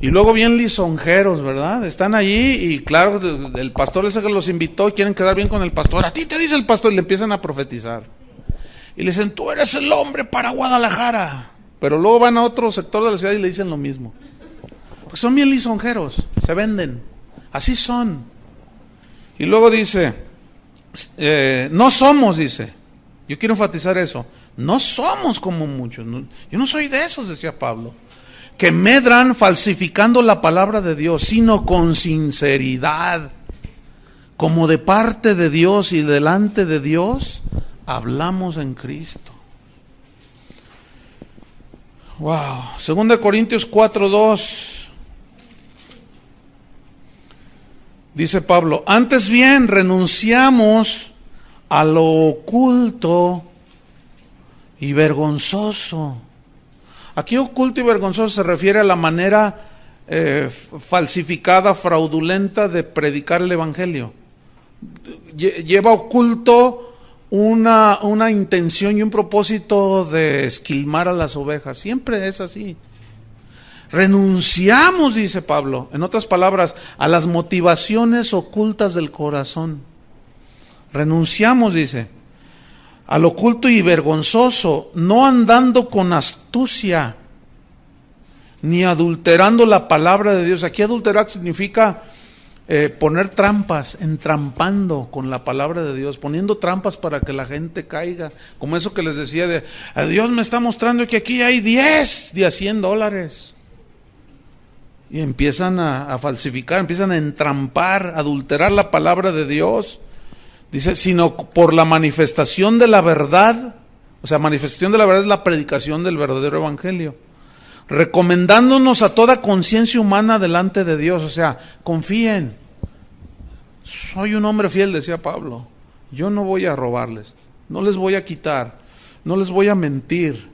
Y luego bien lisonjeros, ¿verdad? Están allí y claro, el pastor ese que los invitó y quieren quedar bien con el pastor. A ti te dice el pastor y le empiezan a profetizar. Y le dicen, tú eres el hombre para Guadalajara. Pero luego van a otro sector de la ciudad y le dicen lo mismo. Pues son bien lisonjeros, se venden. Así son. Y luego dice, no somos, dice. Yo quiero enfatizar eso. No somos como muchos. Yo no soy de esos, decía Pablo. Que medran falsificando la palabra de Dios, sino con sinceridad. Como de parte de Dios y delante de Dios, hablamos en Cristo. Wow. 2 Corintios 4:2. Dice Pablo, antes bien renunciamos a lo oculto y vergonzoso. Aquí oculto y vergonzoso se refiere a la manera falsificada, fraudulenta de predicar el evangelio. Lleva oculto una intención y un propósito de esquilmar a las ovejas. Siempre es así. Renunciamos, dice Pablo, en otras palabras, a las motivaciones ocultas del corazón. Renunciamos, dice, al oculto y vergonzoso, no andando con astucia, ni adulterando la palabra de Dios. Aquí adulterar significa poner trampas, entrampando con la palabra de Dios, poniendo trampas para que la gente caiga, como eso que les decía de, Dios me está mostrando que aquí hay 10 de a $100, y empiezan a falsificar, empiezan a entrampar, adulterar la palabra de Dios. Dice, sino por la manifestación de la verdad, o sea, manifestación de la verdad es la predicación del verdadero evangelio, recomendándonos a toda conciencia humana delante de Dios. O sea, confíen, soy un hombre fiel, decía Pablo, yo no voy a robarles, no les voy a quitar, no les voy a mentir,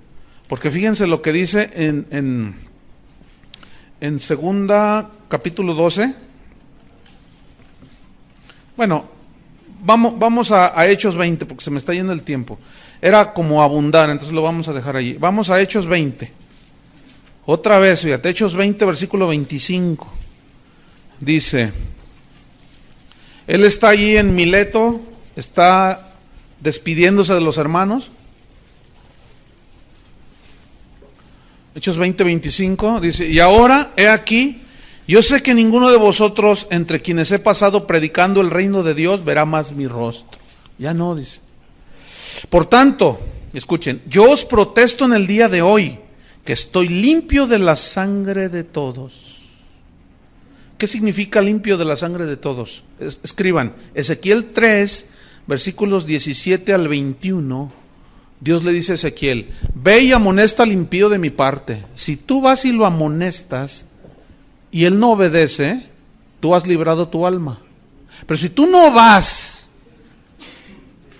porque fíjense lo que dice en segunda capítulo 12. Bueno, vamos a Hechos 20, porque se me está yendo el tiempo. Era como abundar, entonces lo vamos a dejar allí. Vamos a Hechos 20. Otra vez, fíjate, Hechos 20, versículo 25. Dice, él está allí en Mileto, está despidiéndose de los hermanos. Hechos 20, 25, dice, y ahora, he aquí, yo sé que ninguno de vosotros, entre quienes he pasado predicando el reino de Dios, verá más mi rostro. Ya no, dice. Por tanto, escuchen, yo os protesto en el día de hoy, que estoy limpio de la sangre de todos. ¿Qué significa limpio de la sangre de todos? Escriban, Ezequiel 3, versículos 17 al 21, Dios le dice a Ezequiel, ve y amonesta al impío de mi parte. Si tú vas y lo amonestas y él no obedece, tú has librado tu alma. Pero si tú no vas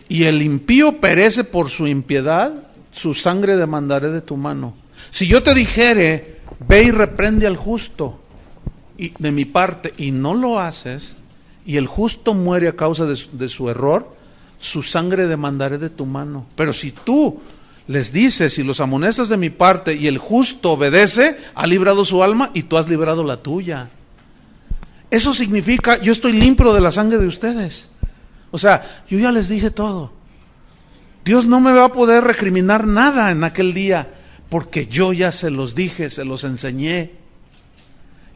y el impío perece por su impiedad, su sangre demandaré de tu mano. Si yo te dijere, ve y reprende al justo y de mi parte, y no lo haces, y el justo muere a causa de su error, su sangre demandaré de tu mano. Pero si tú les dices y los amonestas de mi parte y el justo obedece, ha librado su alma y tú has librado la tuya. Eso significa, yo estoy limpio de la sangre de ustedes. O sea, yo ya les dije todo. Dios no me va a poder recriminar nada en aquel día, porque yo ya se los dije, se los enseñé.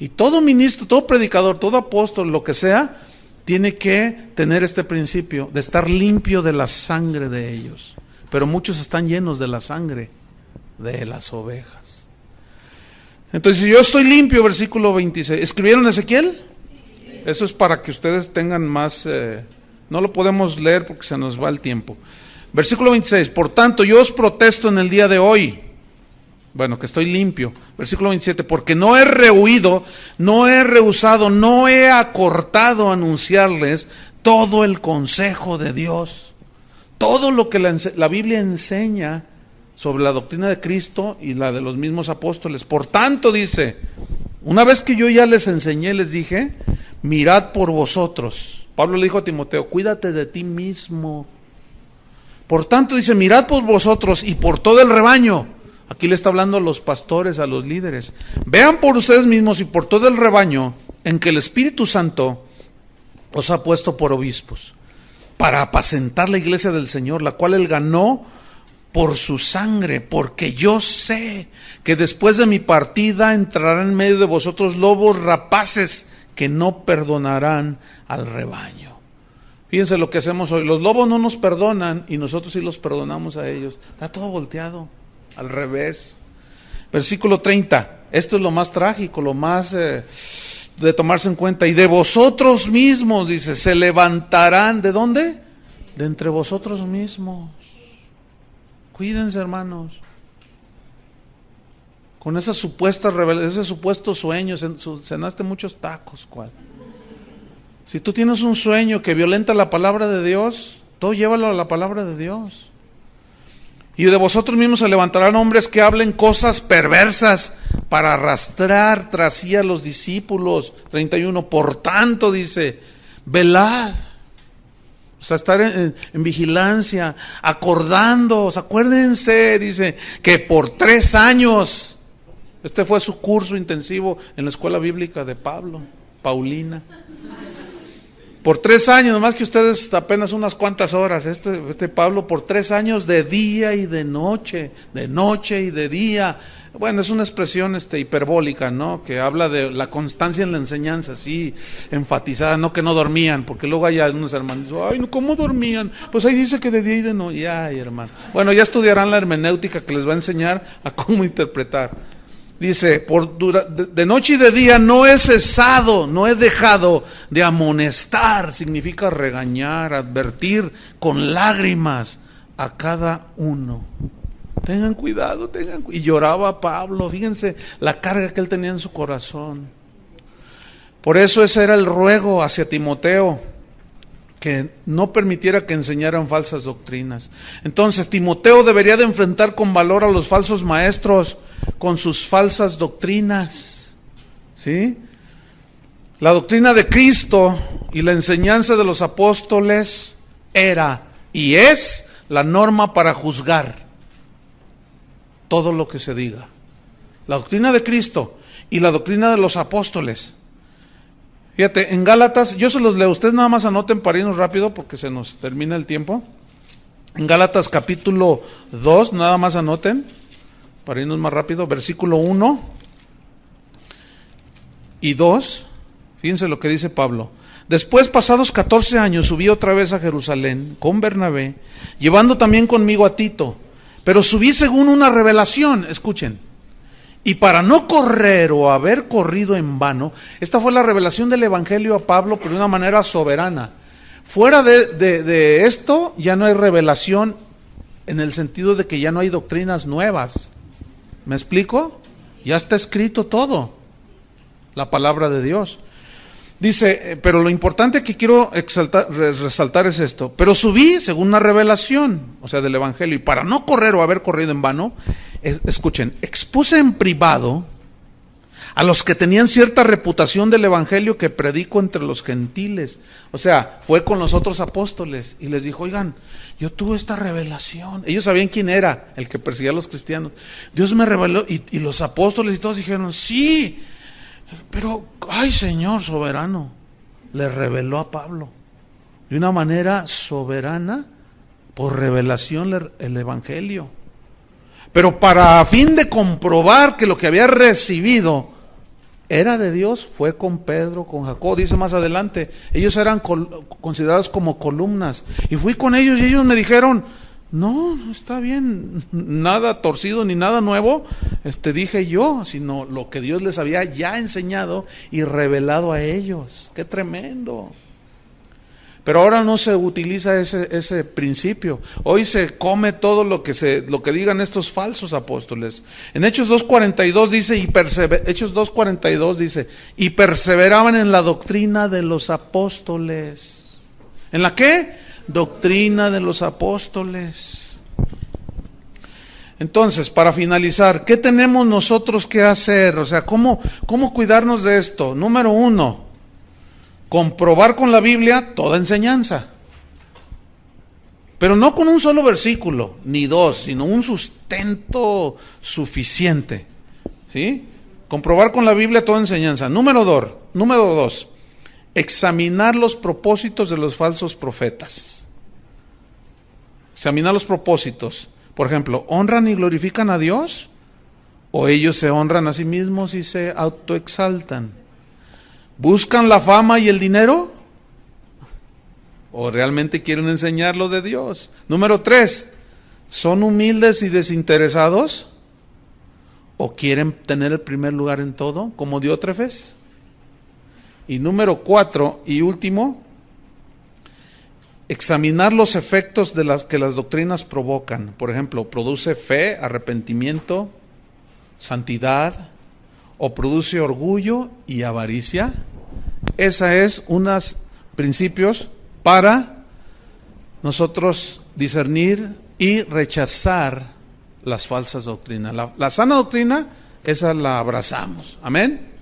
Y todo ministro, todo predicador, todo apóstol, lo que sea, tiene que tener este principio de estar limpio de la sangre de ellos. Pero muchos están llenos de la sangre de las ovejas. Entonces, si yo estoy limpio, versículo 26. ¿Escribieron Ezequiel? Eso es para que ustedes tengan más... no lo podemos leer porque se nos va el tiempo. Versículo 26. Por tanto, yo os protesto en el día de hoy. Bueno, que estoy limpio. Versículo 27, porque no he rehuido, no he rehusado, no he acortado anunciarles todo el consejo de Dios. Todo lo que la Biblia enseña sobre la doctrina de Cristo y la de los mismos apóstoles. Por tanto, dice, una vez que yo ya les enseñé, les dije, mirad por vosotros. Pablo le dijo a Timoteo, cuídate de ti mismo. Por tanto, dice, mirad por vosotros y por todo el rebaño. Aquí le está hablando a los pastores, a los líderes. Vean por ustedes mismos y por todo el rebaño en que el Espíritu Santo os ha puesto por obispos, para apacentar la iglesia del Señor, la cual Él ganó por su sangre, porque yo sé que después de mi partida entrarán en medio de vosotros lobos rapaces que no perdonarán al rebaño. Fíjense lo que hacemos hoy. Los lobos no nos perdonan y nosotros sí los perdonamos a ellos. Está todo volteado. Al revés. Versículo 30. Esto es lo más trágico, lo más de tomarse en cuenta. Y de vosotros mismos, dice, se levantarán. ¿De dónde? De entre vosotros mismos. Cuídense, hermanos. Con esas supuestas ese supuesto sueño, cenaste muchos tacos, ¿cuál? Si tú tienes un sueño que violenta la palabra de Dios, todo llévalo a la palabra de Dios. Y de vosotros mismos se levantarán hombres que hablen cosas perversas para arrastrar tras sí a los discípulos. 31. Por tanto, dice, velad. O sea, estar en vigilancia, acordándoos. Acuérdense, dice, que por 3 años Este fue su curso intensivo en la escuela bíblica de Pablo, Paulina. Por 3 años, nomás que ustedes apenas unas cuantas horas. Este Pablo por 3 años de día y de noche y de día. Bueno, es una expresión hiperbólica, ¿no? Que habla de la constancia en la enseñanza, así enfatizada, no que no dormían, porque luego hay algunos hermanos, ay, no, ¿cómo dormían? Pues ahí dice que de día y de noche. Ay, hermano. Bueno, ya estudiarán la hermenéutica que les va a enseñar a cómo interpretar. Dice, de noche y de día no he cesado, no he dejado de amonestar, significa regañar, advertir con lágrimas a cada uno. Tengan cuidado, y lloraba Pablo, fíjense la carga que él tenía en su corazón. Por eso ese era el ruego hacia Timoteo, que no permitiera que enseñaran falsas doctrinas. Entonces Timoteo debería de enfrentar con valor a los falsos maestros con sus falsas doctrinas, ¿sí? La doctrina de Cristo y la enseñanza de los apóstoles era y es la norma para juzgar todo lo que se diga. La doctrina de Cristo y la doctrina de los apóstoles. Fíjate, en Gálatas, yo se los leo, ustedes nada más anoten para irnos rápido porque se nos termina el tiempo. En Gálatas capítulo 2, nada más anoten, para irnos más rápido, versículo 1 y 2, fíjense lo que dice Pablo. Después, pasados 14 años, subí otra vez a Jerusalén con Bernabé, llevando también conmigo a Tito, pero subí según una revelación, escuchen. Y para no correr o haber corrido en vano, esta fue la revelación del Evangelio a Pablo, pero de una manera soberana. Fuera de esto, ya no hay revelación en el sentido de que ya no hay doctrinas nuevas. ¿Me explico? Ya está escrito todo, la palabra de Dios. Dice, pero lo importante que quiero resaltar es esto. Pero subí según una revelación, o sea, del Evangelio, y para no correr o haber corrido en vano, escuchen, expuse en privado a los que tenían cierta reputación del Evangelio que predico entre los gentiles. O sea, fue con los otros apóstoles y les dijo, oigan, yo tuve esta revelación. Ellos sabían quién era el que perseguía a los cristianos. Dios me reveló, y los apóstoles y todos dijeron, sí, pero, ay, Señor soberano, le reveló a Pablo de una manera soberana, por revelación, el Evangelio. Pero para fin de comprobar que lo que había recibido era de Dios, fue con Pedro, con Jacob, dice más adelante, ellos eran considerados como columnas, y fui con ellos y ellos me dijeron, no está bien, nada torcido ni nada nuevo, dije yo, sino lo que Dios les había ya enseñado y revelado a ellos. ¡Qué tremendo! Pero ahora no se utiliza ese principio. Hoy se come todo lo que digan estos falsos apóstoles. En Hechos 2:42 dice, Hechos 2:42 dice, y perseveraban en la doctrina de los apóstoles. ¿En la qué? Doctrina de los apóstoles. Entonces, para finalizar, ¿qué tenemos nosotros que hacer? O sea, ¿cómo cuidarnos de esto? Número 1, comprobar con la Biblia toda enseñanza. Pero no con un solo versículo, ni 2, sino un sustento suficiente. ¿Sí? Comprobar con la Biblia toda enseñanza. Número 2, examinar los propósitos de los falsos profetas. Examinar los propósitos. Por ejemplo, ¿honran y glorifican a Dios? ¿O ellos se honran a sí mismos y se autoexaltan? ¿Buscan la fama y el dinero? ¿O realmente quieren enseñar lo de Dios? Número 3, ¿son humildes y desinteresados? ¿O quieren tener el primer lugar en todo, como Diótrefes? Y número 4 y último, examinar los efectos que las doctrinas provocan. Por ejemplo, ¿produce fe, arrepentimiento, santidad? ¿O produce orgullo y avaricia? Esa es unos principios para nosotros discernir y rechazar las falsas doctrinas. La sana doctrina, esa la abrazamos. Amén.